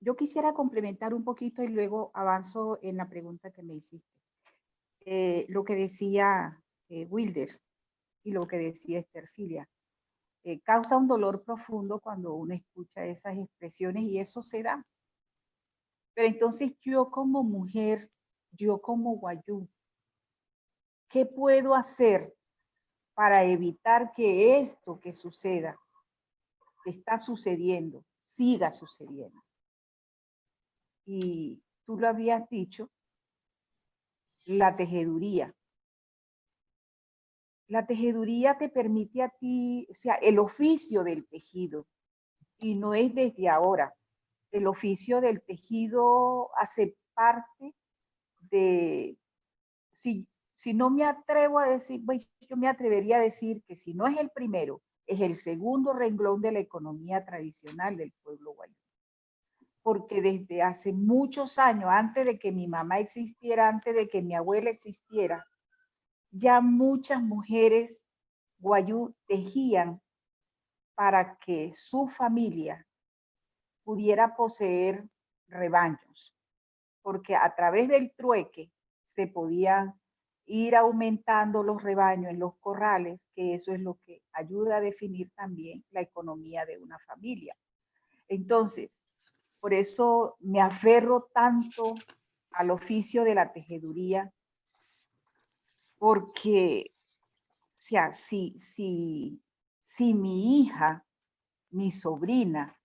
yo quisiera complementar un poquito y luego avanzo en la pregunta que me hiciste. Lo que decía Wilder y lo que decía Estercilia. Causa un dolor profundo cuando uno escucha esas expresiones y eso se da. Pero entonces yo como mujer, yo como wayú, ¿qué puedo hacer para evitar que esto que suceda, que está sucediendo, siga sucediendo? Y tú lo habías dicho, la tejeduría. La tejeduría te permite a ti, o sea, el oficio del tejido, y no es desde ahora. El oficio del tejido hace parte de, si no me atrevo a decir, pues yo me atrevería a decir que si no es el primero, es el segundo renglón de la economía tradicional del pueblo wayú. Porque desde hace muchos años, antes de que mi mamá existiera, antes de que mi abuela existiera, ya muchas mujeres wayú tejían para que su familia pudiera poseer rebaños, porque a través del trueque se podían ir aumentando los rebaños en los corrales, que eso es lo que ayuda a definir también la economía de una familia. Entonces, por eso me aferro tanto al oficio de la tejeduría, porque, o sea, si mi hija, mi sobrina,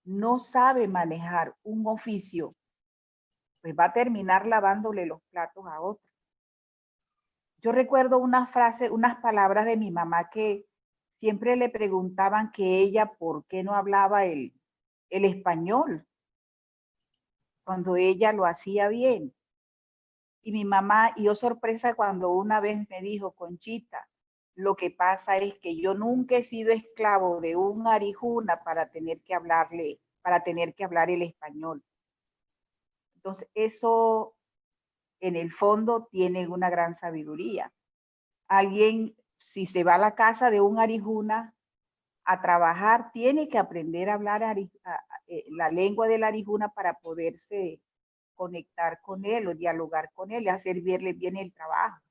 no sabe manejar un oficio, pues va a terminar lavándole los platos a otro. Yo recuerdo una frase, unas palabras de mi mamá que siempre le preguntaban que ella por qué no hablaba el español cuando ella lo hacía bien. Y mi mamá, y yo sorpresa cuando una vez me dijo, Conchita, lo que pasa es que yo nunca he sido esclavo de un arijuna para tener que hablar el español. Entonces, eso en el fondo tiene una gran sabiduría. Alguien, si se va a la casa de un arijuna a trabajar, tiene que aprender a hablar la lengua del arijuna para poderse conectar con él o dialogar con él y hacer bien el trabajo.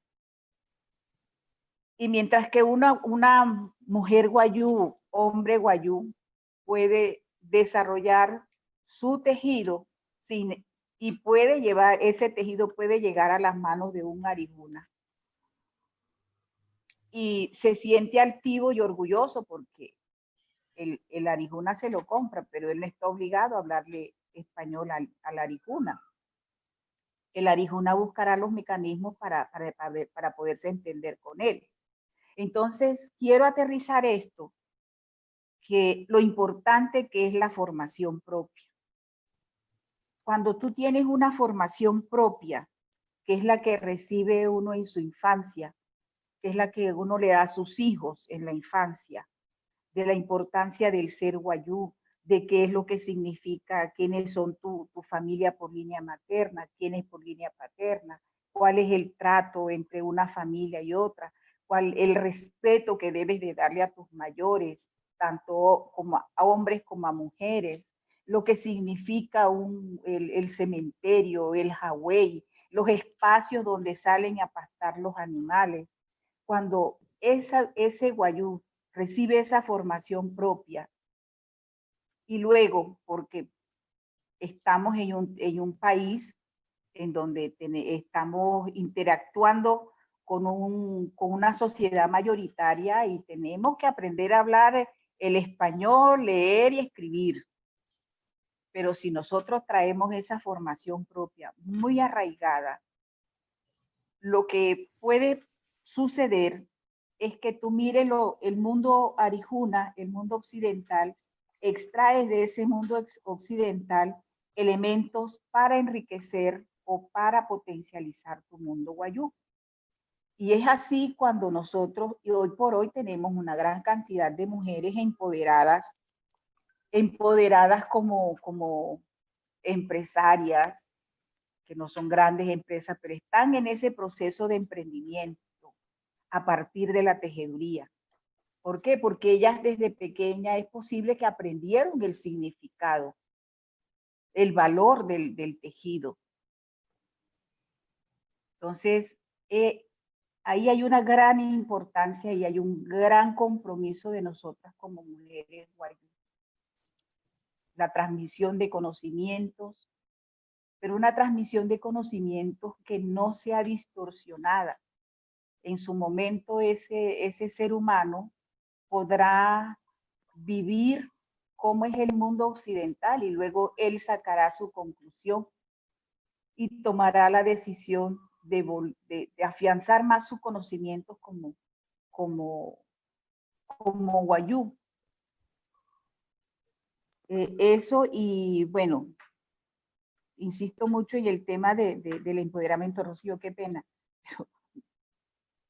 Y mientras que una mujer wayú, hombre wayú, puede desarrollar su tejido y puede llevar, ese tejido puede llegar a las manos de un arijuna. Y se siente altivo y orgulloso porque el arijuna se lo compra, pero él no está obligado a hablarle español al arijuna. El arijuna buscará los mecanismos para poderse entender con él. Entonces, quiero aterrizar esto, que lo importante que es la formación propia. Cuando tú tienes una formación propia, que es la que recibe uno en su infancia, que es la que uno le da a sus hijos en la infancia, de la importancia del ser wayú, de qué es lo que significa, quiénes son tu familia por línea materna, quiénes por línea paterna, cuál es el trato entre una familia y otra, cuál el respeto que debes de darle a tus mayores, tanto como a hombres como a mujeres, lo que significa el cementerio, el jagüey, los espacios donde salen a pastar los animales. Cuando ese wayú recibe esa formación propia y luego, porque estamos en un país en donde estamos interactuando con una sociedad mayoritaria y tenemos que aprender a hablar el español, leer y escribir. pero si nosotros traemos esa formación propia muy arraigada, lo que puede suceder es que tú mires el mundo arijuna, el mundo occidental, extraes de ese mundo occidental elementos para enriquecer o para potencializar tu mundo wayuu. Y es así cuando nosotros, y hoy por hoy tenemos una gran cantidad de mujeres empoderadas como empresarias, que no son grandes empresas, pero están en ese proceso de emprendimiento a partir de la tejeduría. ¿Por qué? Porque ellas desde pequeña es posible que aprendieron el significado, el valor del tejido. Entonces, ahí hay una gran importancia y hay un gran compromiso de nosotras como mujeres wayuu. La transmisión de conocimientos, pero una transmisión de conocimientos que no sea distorsionada. En su momento ese ser humano podrá vivir cómo es el mundo occidental y luego él sacará su conclusión y tomará la decisión de afianzar más sus conocimientos como wayuu. Eso, y bueno, insisto mucho en el tema del empoderamiento. Rocío, qué pena. Pero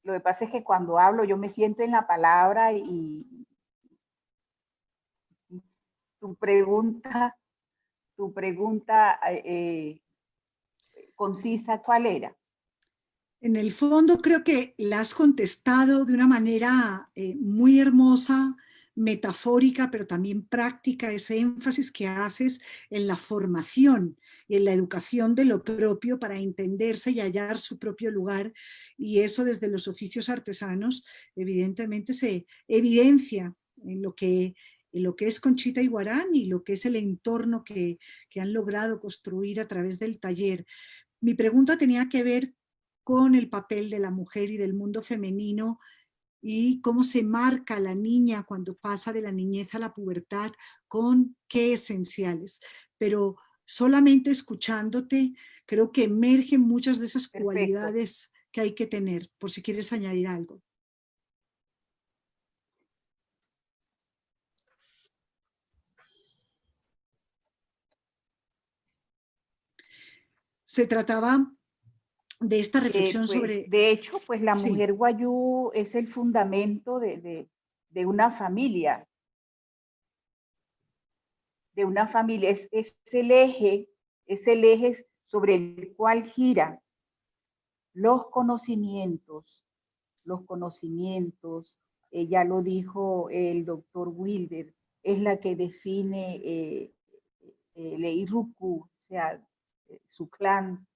lo que pasa es que cuando hablo yo me siento en la palabra y tu pregunta concisa, ¿cuál era? En el fondo creo que la has contestado de una manera muy hermosa, metafórica, pero también práctica, ese énfasis que haces en la formación y en la educación de lo propio para entenderse y hallar su propio lugar. Y eso desde los oficios artesanos evidentemente se evidencia en lo que es Conchita Iguarán y lo que es el entorno que han logrado construir a través del taller. Mi pregunta tenía que ver con el papel de la mujer y del mundo femenino y cómo se marca la niña cuando pasa de la niñez a la pubertad, con qué esenciales. Pero solamente escuchándote, creo que emergen muchas de esas cualidades que hay que tener, por si quieres añadir algo. Se trataba de esta reflexión pues, sobre... De hecho, pues la Sí. mujer wayuu es el fundamento de una familia. De una familia, es el eje sobre el cual gira los conocimientos, ya lo dijo el doctor Wilder, es la que define el Eiruku, o sea, su clan,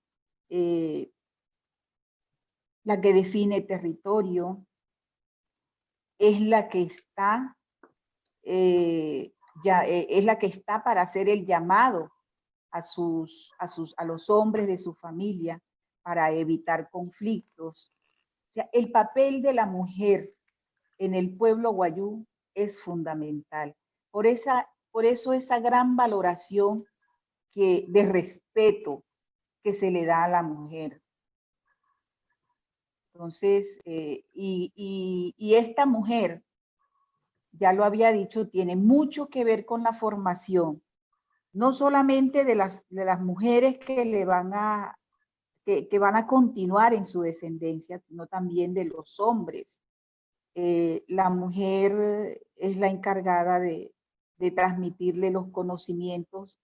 la que define territorio, es la que está, es la que está para hacer el llamado a los hombres de su familia para evitar conflictos. O sea, el papel de la mujer en el pueblo wayuu es fundamental. Por eso esa gran valoración de respeto que se le da a la mujer. Entonces, y esta mujer, ya lo había dicho, tiene mucho que ver con la formación, no solamente de las mujeres que van a continuar en su descendencia, sino también de los hombres. La mujer es la encargada de transmitirle los conocimientos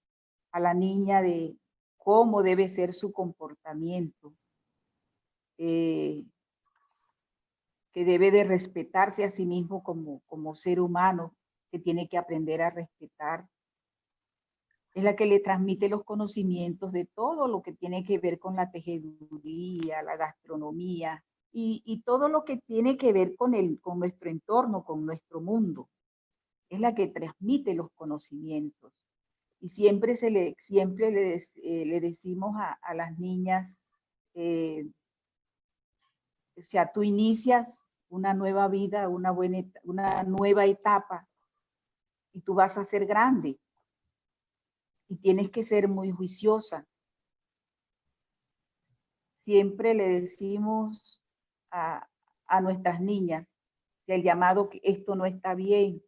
a la niña de cómo debe ser su comportamiento, que debe de respetarse a sí mismo como ser humano, que tiene que aprender a respetar. Es la que le transmite los conocimientos de todo lo que tiene que ver con la tejeduría, la gastronomía y todo lo que tiene que ver con nuestro entorno, con nuestro mundo. Es la que transmite los conocimientos. Y siempre le decimos a las niñas, o sea, tú inicias una nueva vida, una nueva etapa y tú vas a ser grande. y tienes que ser muy juiciosa. Siempre le decimos a nuestras niñas, si el llamado que esto no está bien,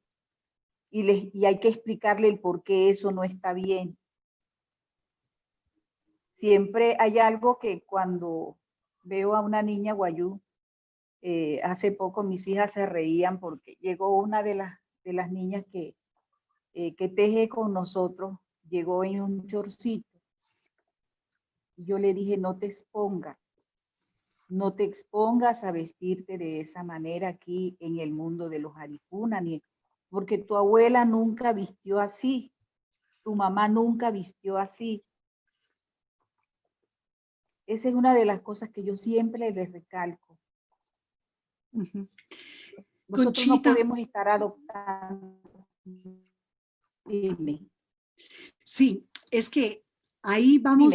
y hay que explicarle el por qué eso no está bien. Siempre hay algo que cuando veo a una niña guayú, hace poco mis hijas se reían porque llegó una de las niñas que teje con nosotros, llegó en un chorcito. Y yo le dije, no te expongas a vestirte de esa manera aquí en el mundo de los Arikuna, porque tu abuela nunca vistió así, tu mamá nunca vistió así. Esa es una de las cosas que yo siempre les recalco. Uh-huh. Nosotros Conchita, no podemos estar adoptando. Dime. Sí, es que ahí vamos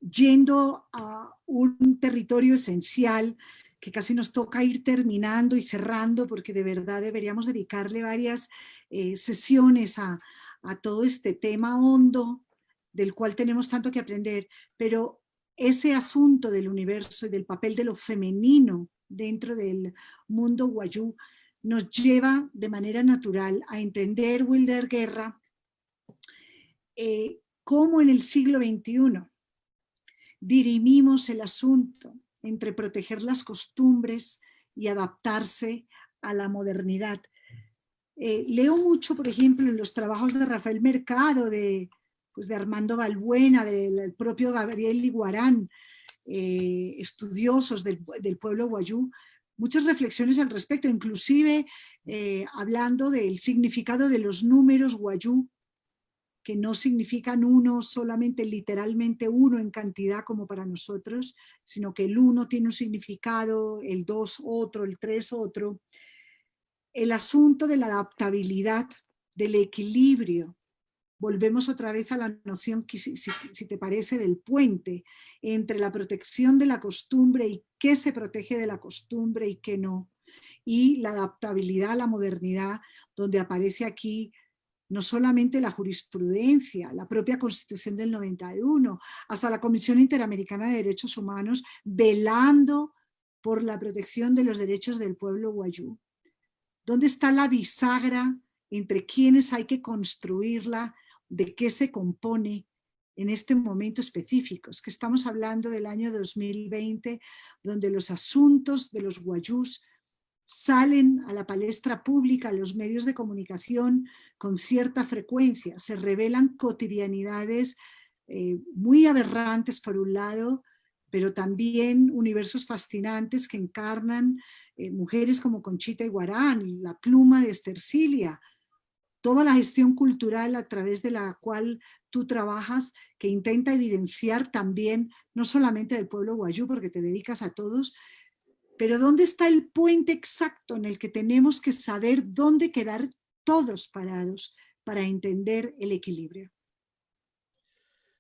yendo a un territorio esencial que casi nos toca ir terminando y cerrando, porque de verdad deberíamos dedicarle varias sesiones a todo este tema hondo del cual tenemos tanto que aprender, pero ese asunto del universo y del papel de lo femenino dentro del mundo guayú nos lleva de manera natural a entender, Wilder Guerra, cómo en el siglo XXI dirimimos el asunto entre proteger las costumbres y adaptarse a la modernidad. Leo mucho, por ejemplo, en los trabajos de Rafael Mercado, de Armando Balbuena, del propio Gabriel Iguarán, estudiosos del pueblo guayú, muchas reflexiones al respecto, inclusive hablando del significado de los números guayú, que no significan uno solamente literalmente uno en cantidad como para nosotros, sino que el 1 tiene un significado, el 2 otro, el 3 otro. El asunto de la adaptabilidad, del equilibrio. Volvemos otra vez a la noción, si te parece, del puente entre la protección de la costumbre y qué se protege de la costumbre y qué no. Y la adaptabilidad a la modernidad, donde aparece aquí no solamente la jurisprudencia, la propia Constitución del 91, hasta la Comisión Interamericana de Derechos Humanos, velando por la protección de los derechos del pueblo guayú. ¿Dónde está la bisagra entre quienes hay que construirla, de qué se compone en este momento específico? Es que estamos hablando del año 2020, donde los asuntos de los guayús salen a la palestra pública, a los medios de comunicación con cierta frecuencia, se revelan cotidianidades muy aberrantes por un lado, pero también universos fascinantes que encarnan mujeres como Conchita Iguarán, la pluma de Estercilia, toda la gestión cultural a través de la cual tú trabajas, que intenta evidenciar también, no solamente del pueblo guayú, porque te dedicas a todos, pero ¿dónde está el puente exacto en el que tenemos que saber dónde quedar todos parados para entender el equilibrio?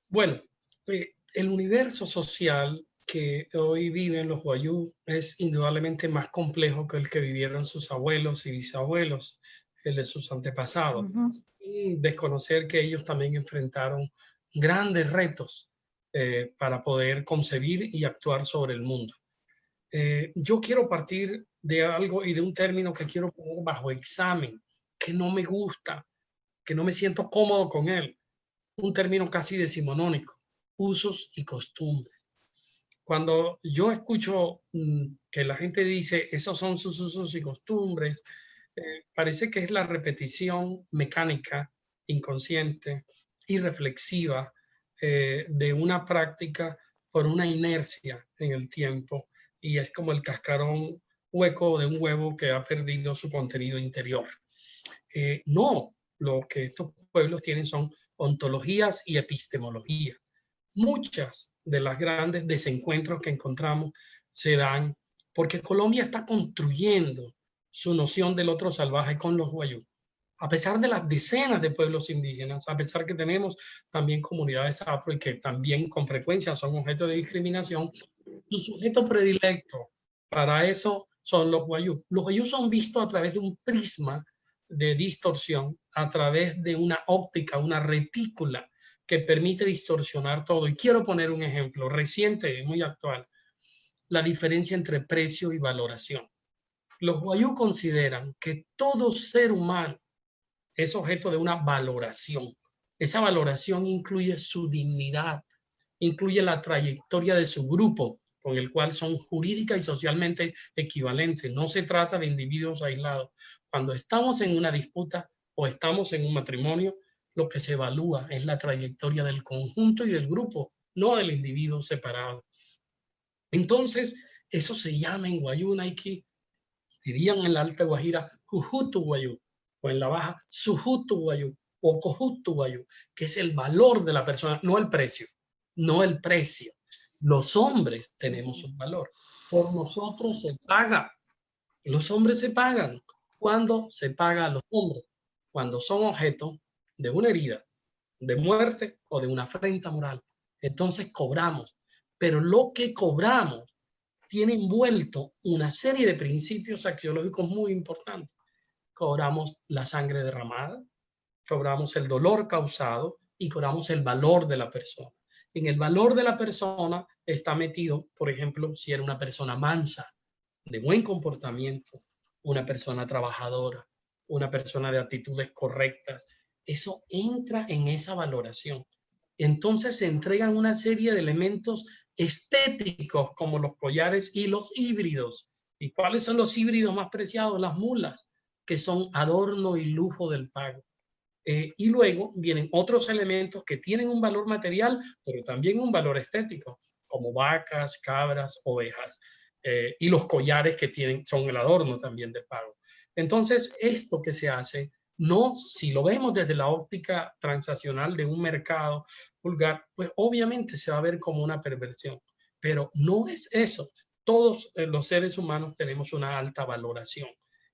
Bueno, el universo social que hoy viven los guayú es indudablemente más complejo que el que vivieron sus abuelos y bisabuelos, el de sus antepasados. Y desconocer que ellos también enfrentaron grandes retos para poder concebir y actuar sobre el mundo. Yo quiero partir de algo y de un término que quiero poner bajo examen, que no me gusta, que no me siento cómodo con él. Un término casi decimonónico, usos y costumbres. Cuando yo escucho que la gente dice, esos son sus usos y costumbres, parece que es la repetición mecánica, inconsciente y reflexiva de una práctica por una inercia en el tiempo, y es como el cascarón hueco de un huevo que ha perdido su contenido interior. No, lo que estos pueblos tienen son ontologías y epistemología. Muchas de las grandes desencuentros que encontramos se dan porque Colombia está construyendo su noción del otro salvaje con los guayú. A pesar de las decenas de pueblos indígenas, a pesar que tenemos también comunidades afro y que también con frecuencia son objeto de discriminación, su sujeto predilecto para eso son los guayú. Los guayú son vistos a través de un prisma de distorsión, a través de una óptica, una retícula que permite distorsionar todo. Y quiero poner un ejemplo reciente, muy actual, la diferencia entre precio y valoración. Los wayuu consideran que todo ser humano es objeto de una valoración. Esa valoración incluye su dignidad, incluye la trayectoria de su grupo, con el cual son jurídica y socialmente equivalentes. No se trata de individuos aislados. Cuando estamos en una disputa o estamos en un matrimonio, lo que se evalúa es la trayectoria del conjunto y del grupo, no del individuo separado. Entonces, eso se llama en wayuu naiki, dirían en la Alta Guajira, jujutu wayuu, o en la Baja, sujutu wayuu, o cojutu wayuu, que es el valor de la persona, no el precio, no el precio. Los hombres tenemos un valor. Por nosotros se paga. Los hombres se pagan. ¿Cuándo se paga a los hombres? Cuando son objeto de una herida, de muerte o de una afrenta moral. Entonces cobramos. Pero lo que cobramos tiene envuelto una serie de principios axiológicos muy importantes. Cobramos la sangre derramada, cobramos el dolor causado y cobramos el valor de la persona. En el valor de la persona está metido, por ejemplo, si era una persona mansa, de buen comportamiento, una persona trabajadora, una persona de actitudes correctas. Eso entra en esa valoración. Entonces se entregan una serie de elementos estéticos como los collares y los híbridos. ¿Y cuáles son los híbridos más preciados? Las mulas, que son adorno y lujo del pago. Y luego vienen otros elementos que tienen un valor material, pero también un valor estético, como vacas, cabras, ovejas, y los collares que tienen, son el adorno también del pago. Entonces, esto que se hace, no, si lo vemos desde la óptica transaccional de un mercado vulgar, pues obviamente se va a ver como una perversión, pero no es eso. Todos los seres humanos tenemos una alta valoración.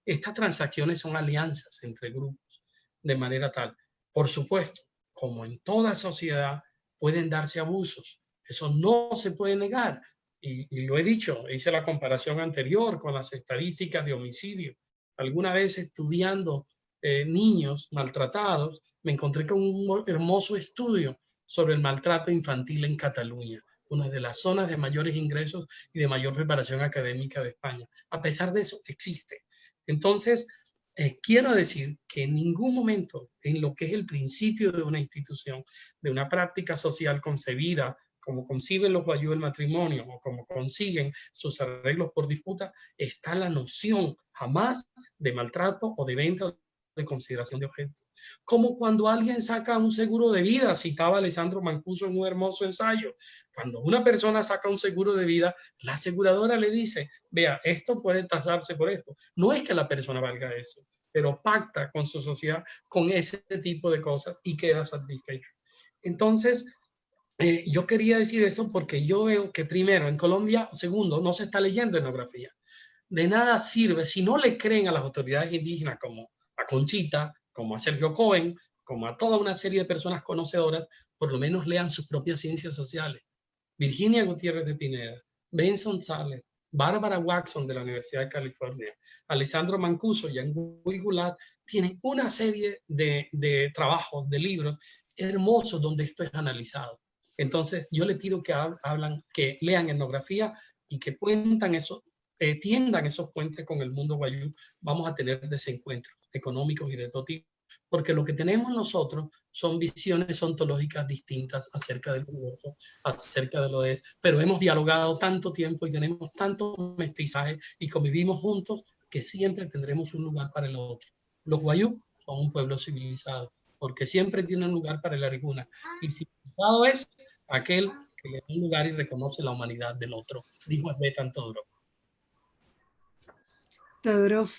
Estas transacciones son alianzas entre grupos, de manera tal. Por supuesto, como en toda sociedad, pueden darse abusos. Eso no se puede negar. Y lo he dicho, hice la comparación anterior con las estadísticas de homicidio. Alguna vez estudiando niños maltratados, me encontré con un hermoso estudio sobre el maltrato infantil en Cataluña, una de las zonas de mayores ingresos y de mayor preparación académica de España. A pesar de eso, existe. Entonces, quiero decir que en ningún momento en lo que es el principio de una institución, de una práctica social concebida, como conciben los wayuu el matrimonio o como consiguen sus arreglos por disputa, está la noción jamás de maltrato o de venta de consideración de objetos. Como cuando alguien saca un seguro de vida, citaba Alessandro Mancuso en un hermoso ensayo. Cuando una persona saca un seguro de vida, la aseguradora le dice, vea, esto puede tasarse por esto. No es que la persona valga eso, pero pacta con su sociedad con ese tipo de cosas y queda satisfecho. Entonces, yo quería decir eso porque yo veo que primero, en Colombia, segundo, no se está leyendo etnografía. De nada sirve si no le creen a las autoridades indígenas como a Conchita, como a Sergio Cohen, como a toda una serie de personas conocedoras, por lo menos lean sus propias ciencias sociales. Virginia Gutiérrez de Pineda, Benson Saleh, Bárbara Watson de la Universidad de California, Alessandro Mancuso y Yanguy Gulat tienen una serie de trabajos, de libros hermosos donde esto es analizado. Entonces, yo le pido que lean etnografía y que tiendan esos puentes con el mundo wayuu. Vamos a tener desencuentros económicos y de todo tipo, porque lo que tenemos nosotros son visiones ontológicas distintas acerca del universo, acerca de lo que es, pero hemos dialogado tanto tiempo y tenemos tanto mestizaje y convivimos juntos que siempre tendremos un lugar para el otro. Los wayuu son un pueblo civilizado, porque siempre tiene un lugar para el arijuna. Y civilizado es aquel que le da un lugar y reconoce la humanidad del otro, dijo Svetan Todorov. Todorov,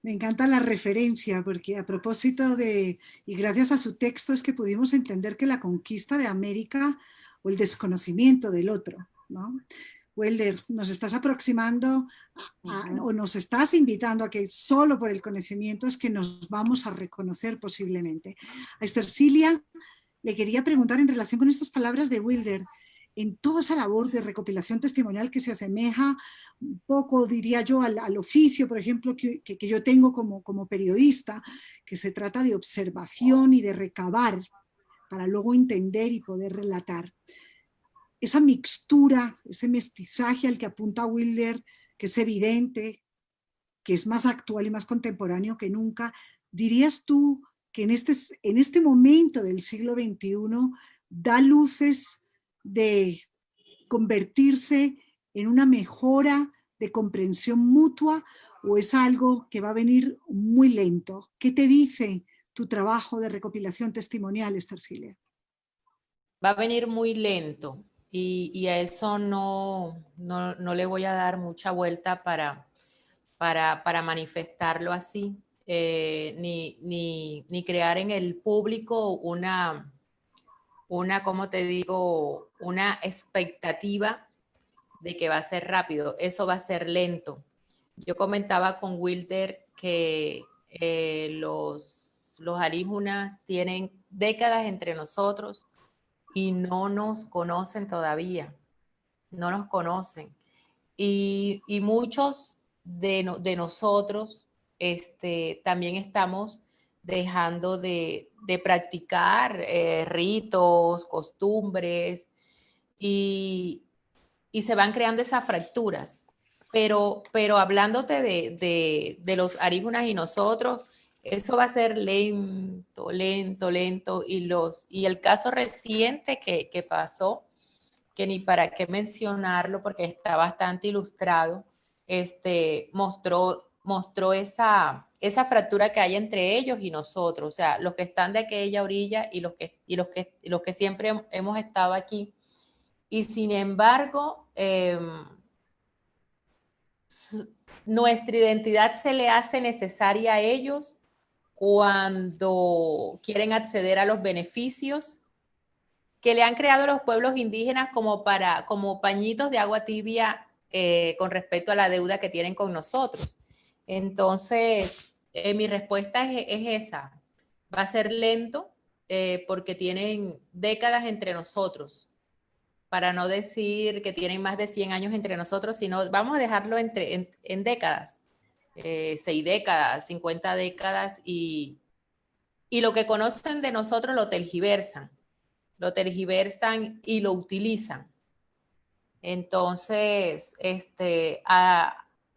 me encanta la referencia, porque a propósito de, y gracias a su texto, es que pudimos entender que la conquista de América o el desconocimiento del otro, ¿no? Wilder, nos estás aproximando o nos estás invitando a que solo por el conocimiento es que nos vamos a reconocer posiblemente. A Esther Cilia le quería preguntar en relación con estas palabras de Wilder, en toda esa labor de recopilación testimonial que se asemeja un poco, diría yo, al oficio, por ejemplo, que yo tengo como periodista, que se trata de observación y de recabar para luego entender y poder relatar. Esa mixtura, ese mestizaje al que apunta Wilder, que es evidente, que es más actual y más contemporáneo que nunca, ¿dirías tú que en este momento del siglo XXI da luces de convertirse en una mejora de comprensión mutua, o es algo que va a venir muy lento? ¿Qué te dice tu trabajo de recopilación testimonial, Estercilia? Va a venir muy lento y a eso no le voy a dar mucha vuelta para manifestarlo así, ni crear en el público una, ¿cómo te digo?, una expectativa de que va a ser rápido. Eso va a ser lento. Yo comentaba con Wilder que los aríjunas tienen décadas entre nosotros y no nos conocen todavía, no nos conocen. Y muchos de nosotros también estamos dejando de practicar ritos, costumbres, y se van creando esas fracturas. Pero hablándote de los aríjunas y nosotros, eso va a ser lento, lento, lento. Y el caso reciente que pasó, que ni para qué mencionarlo porque está bastante ilustrado, mostró esa fractura que hay entre ellos y nosotros, o sea, los que están de aquella orilla y los que siempre hemos estado aquí. Y sin embargo, nuestra identidad se le hace necesaria a ellos cuando quieren acceder a los beneficios que le han creado los pueblos indígenas como pañitos de agua tibia con respecto a la deuda que tienen con nosotros. Entonces, mi respuesta es esa. Va a ser lento porque tienen décadas entre nosotros, para no decir que tienen más de 100 años entre nosotros, sino vamos a dejarlo en décadas, 6 décadas, 50 décadas, y lo que conocen de nosotros lo tergiversan y lo utilizan. Entonces,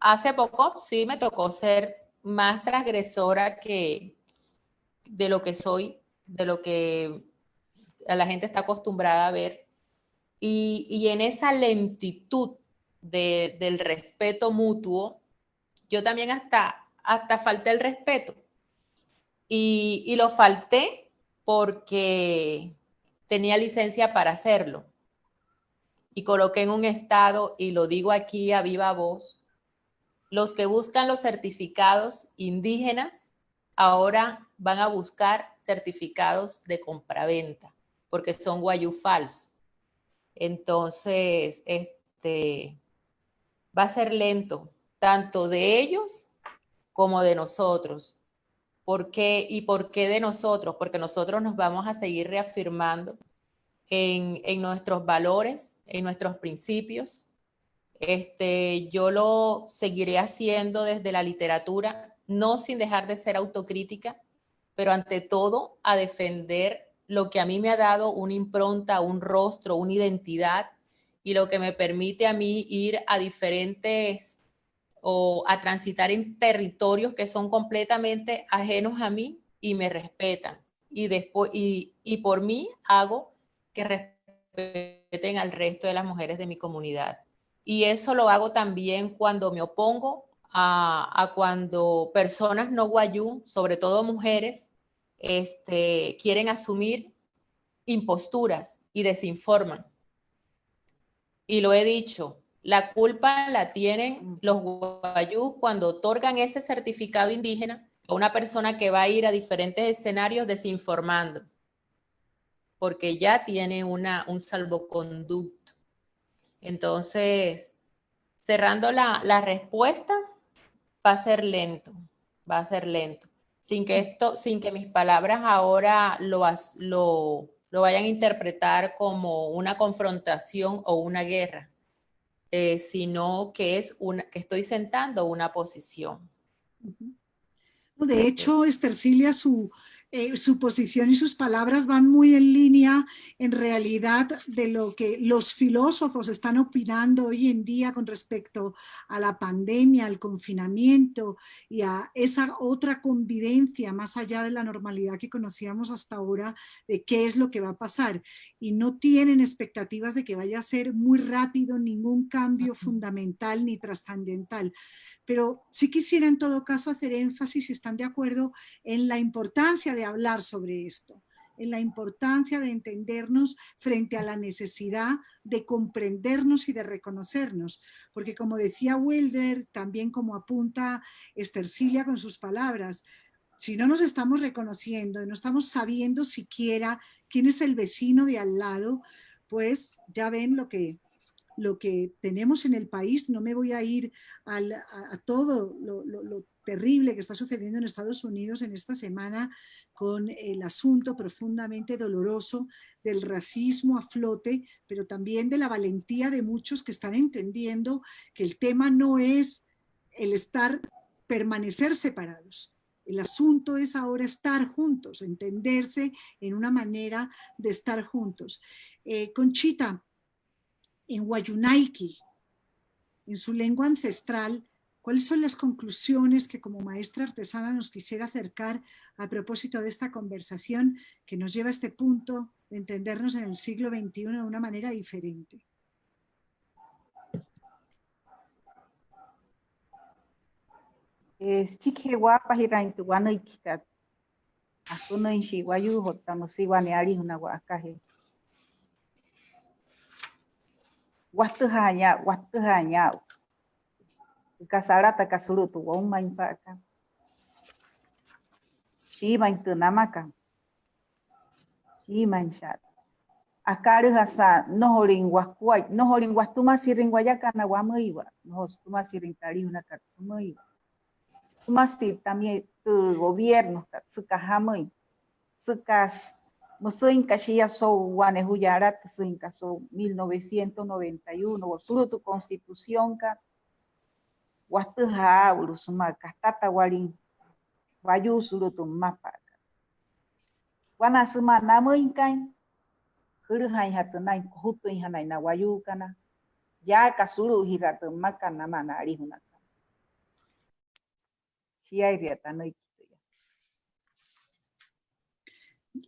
hace poco sí me tocó ser más transgresora de lo que soy, de lo que la gente está acostumbrada a ver. Y en esa lentitud del respeto mutuo, yo también hasta falté el respeto. Y lo falté porque tenía licencia para hacerlo. Y coloqué en un estado, y lo digo aquí a viva voz, los que buscan los certificados indígenas ahora van a buscar certificados de compraventa, porque son guayú falsos. Entonces, va a ser lento, tanto de ellos como de nosotros. ¿Por qué? ¿Y por qué de nosotros? Porque nosotros nos vamos a seguir reafirmando en nuestros valores, en nuestros principios. Yo lo seguiré haciendo desde la literatura, no sin dejar de ser autocrítica, pero ante todo a defender lo que a mí me ha dado una impronta, un rostro, una identidad, y lo que me permite a mí ir a diferentes o a transitar en territorios que son completamente ajenos a mí y me respetan. Y después, y por mí hago que respeten al resto de las mujeres de mi comunidad. Y eso lo hago también cuando me opongo a cuando personas no guayú, sobre todo mujeres, quieren asumir imposturas y desinforman. Y lo he dicho, la culpa la tienen los guayús cuando otorgan ese certificado indígena a una persona que va a ir a diferentes escenarios desinformando, porque ya tiene un salvoconducto. Entonces, cerrando la respuesta, va a ser lento, sin que mis palabras ahora lo vayan a interpretar como una confrontación o una guerra, sino que que estoy sentando una posición. De hecho, Estercilia, su posición y sus palabras van muy en línea, en realidad, de lo que los filósofos están opinando hoy en día con respecto a la pandemia, al confinamiento y a esa otra convivencia más allá de la normalidad que conocíamos hasta ahora, de qué es lo que va a pasar. Y no tienen expectativas de que vaya a ser muy rápido ningún cambio fundamental ni trascendental. Pero sí quisiera en todo caso hacer énfasis, si están de acuerdo, en la importancia de hablar sobre esto, en la importancia de entendernos frente a la necesidad de comprendernos y de reconocernos. Porque como decía Wilder, también como apunta Estercilia con sus palabras, si no nos estamos reconociendo y no estamos sabiendo siquiera quién es el vecino de al lado, pues ya ven lo que tenemos en el país. No me voy a ir a todo lo terrible que está sucediendo en Estados Unidos en esta semana con el asunto profundamente doloroso del racismo a flote, pero también de la valentía de muchos que están entendiendo que el tema no es el permanecer separados. El asunto es ahora estar juntos, entenderse en una manera de estar juntos. Conchita, en Wayunaiki, en su lengua ancestral, ¿cuáles son las conclusiones que como maestra artesana nos quisiera acercar a propósito de esta conversación que nos lleva a este punto de entendernos en el siglo XXI de una manera diferente? Watuhanya kasarata kasulutu waumain paka shimain tunamaka shimain shat akaru hasa nohoring wakwai nohoring watuma siring wayaka na wamaiwa nohostuma siring tari una katsumaiwa tumasi también tu gobierno katsukahamai sukas Musuin Kashia so wane huyarat suin caso 1991 solo tu constitución ka watuha urusuma kastata walin wayu sulu tu mapa wana suma namuin kain kuruhai hatunai kuhutuin hanai na wayu kana ya kasulu hirat maka nama na arihunaka siai riatanoi.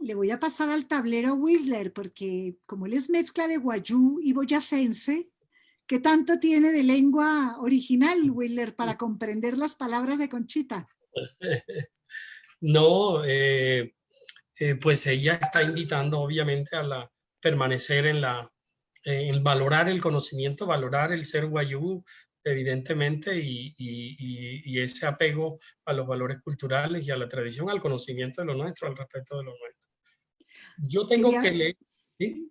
Le voy a pasar al tablero a Wilder, porque como él es mezcla de wayú y boyacense, ¿qué tanto tiene de lengua original, Wilder, para comprender las palabras de Conchita? No, pues ella está invitando obviamente a permanecer en valorar el conocimiento, valorar el ser wayú, evidentemente, y ese apego a los valores culturales y a la tradición, al conocimiento de lo nuestro, al respeto de lo nuestro. Yo tengo que leer, ¿sí?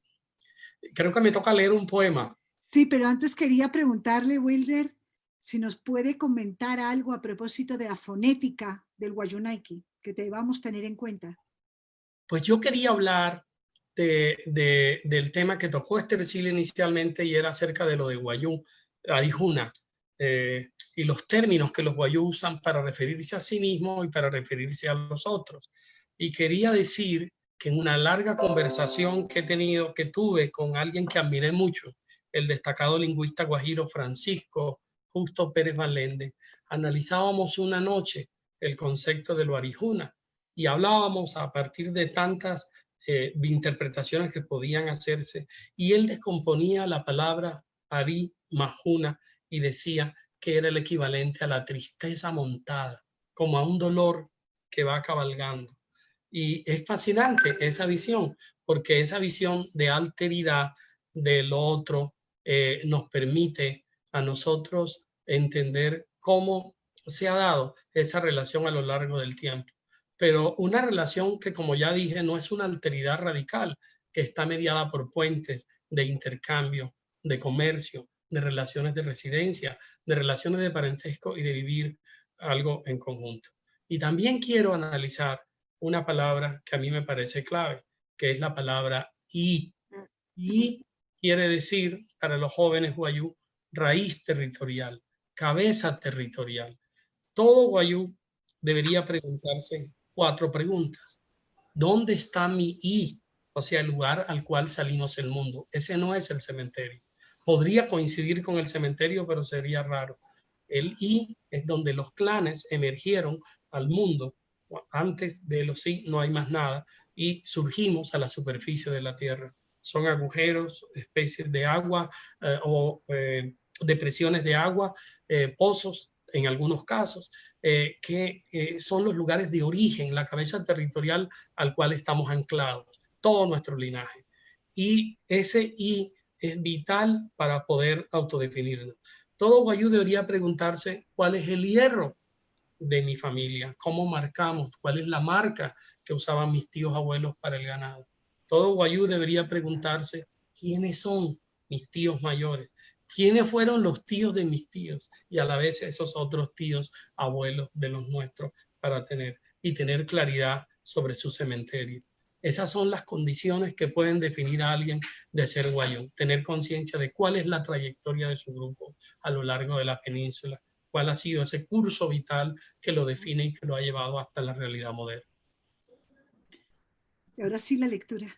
Creo que me toca leer un poema. Sí, pero antes quería preguntarle, Wilder, si nos puede comentar algo a propósito de la fonética del Wayunaiki, que debamos tener en cuenta. Pues yo quería hablar del tema que tocó Estercilia inicialmente, y era acerca de lo de wayú, arihuna, y los términos que los wayú usan para referirse a sí mismos y para referirse a los otros. Y quería decir que en una larga conversación que tuve con alguien que admiré mucho, el destacado lingüista guajiro Francisco Justo Pérez Valende, analizábamos una noche el concepto de lo arihuna y hablábamos a partir de tantas interpretaciones que podían hacerse, y él descomponía la palabra ari mahuna y decía que era el equivalente a la tristeza montada, como a un dolor que va cabalgando. Y es fascinante esa visión, porque esa visión de alteridad del otro nos permite a nosotros entender cómo se ha dado esa relación a lo largo del tiempo. Pero una relación que, como ya dije, no es una alteridad radical, que está mediada por puentes de intercambio, de comercio, de relaciones de residencia, de relaciones de parentesco y de vivir algo en conjunto. Y también quiero analizar una palabra que a mí me parece clave, que es la palabra y. Y quiere decir, para los jóvenes wayú, raíz territorial, cabeza territorial. Todo wayú debería preguntarse 4 preguntas. ¿Dónde está mi I? O sea, el lugar al cual salimos el mundo. Ese no es el cementerio. Podría coincidir con el cementerio, pero sería raro. El I es donde los clanes emergieron al mundo. Antes de los I no hay más nada y surgimos a la superficie de la Tierra. Son agujeros, especies de agua o depresiones de agua, pozos en algunos casos, que son los lugares de origen, la cabeza territorial al cual estamos anclados, todo nuestro linaje. Y ese I es vital para poder autodefinirnos. Todo guayú debería preguntarse cuál es el hierro de mi familia, cómo marcamos, cuál es la marca que usaban mis tíos abuelos para el ganado. Todo guayú debería preguntarse quiénes son mis tíos mayores, quiénes fueron los tíos de mis tíos y a la vez esos otros tíos abuelos de los nuestros para tener claridad sobre su cementerio. Esas son las condiciones que pueden definir a alguien de ser guayú, tener conciencia de cuál es la trayectoria de su grupo a lo largo de la península, cuál ha sido ese curso vital que lo define y que lo ha llevado hasta la realidad moderna. Y ahora sí la lectura.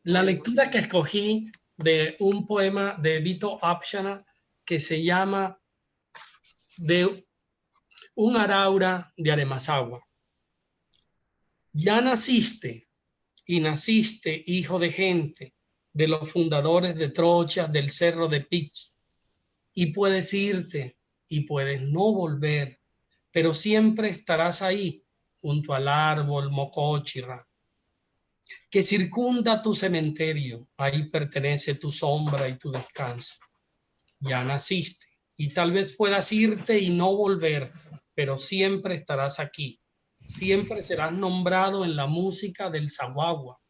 La lectura que escogí de un poema de Vito Apshana que se llama De un Araura de Aremasagua. Ya naciste, y naciste, hijo de gente, de los fundadores de Trochas del Cerro de Pitz, y puedes irte y puedes no volver, pero siempre estarás ahí, junto al árbol Mocochirra, que circunda tu cementerio. Ahí pertenece tu sombra y tu descanso. Ya naciste y tal vez puedas irte y no volver, pero siempre estarás aquí. Siempre serás nombrado en la música del Zaguagua.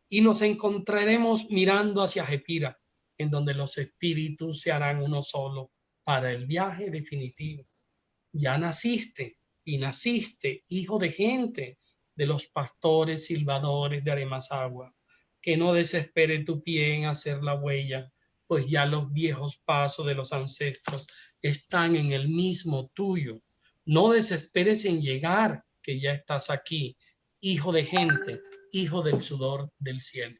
Y nos encontraremos mirando hacia Jepira, en donde los espíritus se harán uno solo para el viaje definitivo. Ya naciste y naciste, hijo de gente, de los pastores silbadores de Aremasagua. Que no desespere tu pie en hacer la huella, pues ya los viejos pasos de los ancestros están en el mismo tuyo. No desesperes en llegar, que ya estás aquí, hijo de gente, hijo del sudor del cielo.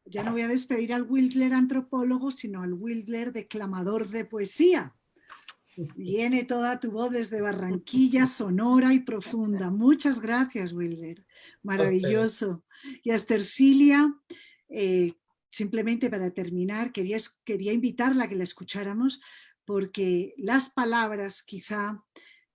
Ya no voy a despedir al Wildler antropólogo, sino al Wildler declamador de poesía. Viene toda tu voz desde Barranquilla, sonora y profunda. Muchas gracias, Wildler. Maravilloso. Y a Estercilia, simplemente para terminar, quería invitarla a que la escucháramos, porque las palabras, quizá,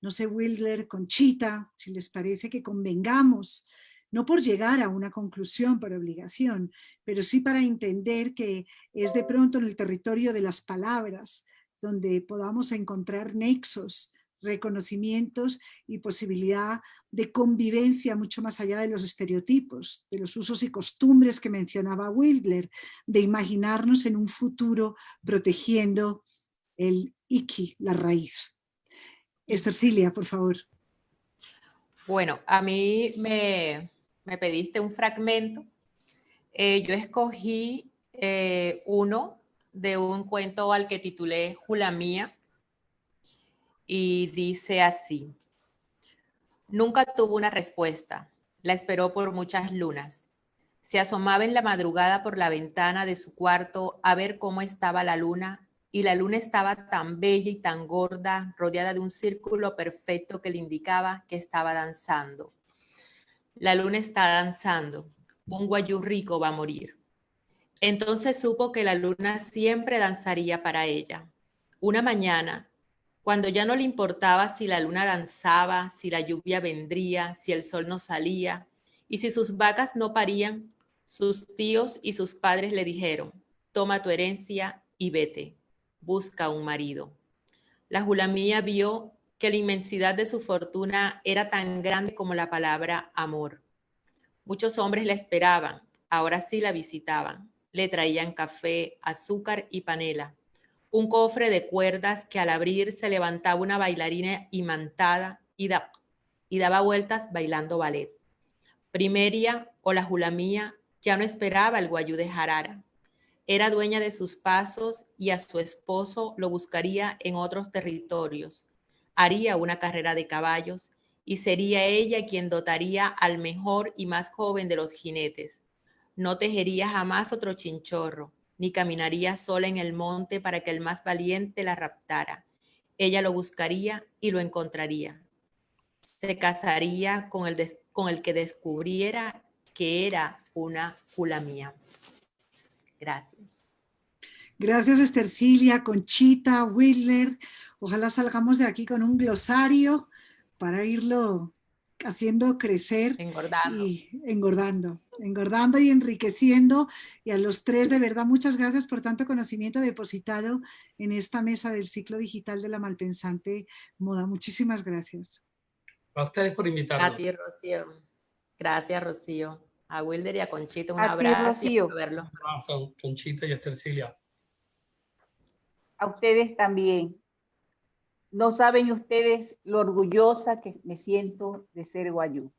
no sé, Wildler, Conchita, si les parece que convengamos, no por llegar a una conclusión por obligación, pero sí para entender que es de pronto en el territorio de las palabras donde podamos encontrar nexos, reconocimientos y posibilidad de convivencia mucho más allá de los estereotipos, de los usos y costumbres que mencionaba Wildler, de imaginarnos en un futuro protegiendo el Iki, la raíz. Estercilia, por favor. Bueno, a mí me pediste un fragmento. Yo escogí uno de un cuento al que titulé Julamía y dice así: nunca tuvo una respuesta, la esperó por muchas lunas. Se asomaba en la madrugada por la ventana de su cuarto a ver cómo estaba la luna, y la luna estaba tan bella y tan gorda, rodeada de un círculo perfecto que le indicaba que estaba danzando. La luna está danzando, un guayú rico va a morir. Entonces supo que la luna siempre danzaría para ella. Una mañana, cuando ya no le importaba si la luna danzaba, si la lluvia vendría, si el sol no salía y si sus vacas no parían, sus tíos y sus padres le dijeron: toma tu herencia y vete, busca un marido. La Julamía vio que la inmensidad de su fortuna era tan grande como la palabra amor. Muchos hombres la esperaban, ahora sí la visitaban. Le traían café, azúcar y panela, un cofre de cuerdas que al abrir se levantaba una bailarina imantada y daba vueltas bailando ballet. Primeria o la Julamía ya no esperaba el guayú de Jarara. Era dueña de sus pasos y a su esposo lo buscaría en otros territorios. Haría una carrera de caballos y sería ella quien dotaría al mejor y más joven de los jinetes. No tejería jamás otro chinchorro, ni caminaría sola en el monte para que el más valiente la raptara. Ella lo buscaría y lo encontraría. Se casaría con el que descubriera que era una Julamía. Gracias. Gracias, Estercilia, Conchita, Wilder. Ojalá salgamos de aquí con un glosario para irlo haciendo crecer Engordando. y engordando y enriqueciendo. Y a los tres, de verdad, muchas gracias por tanto conocimiento depositado en esta mesa del ciclo digital de la Malpensante Moda. Muchísimas gracias. A ustedes por invitarnos. A ti, Rocío. Gracias, Rocío. A Wilder y a Conchita un A ti, abrazo y Rocío. a verlos. Un abrazo, Conchita y Estercilia. A ustedes también. No saben ustedes lo orgullosa que me siento de ser guayú.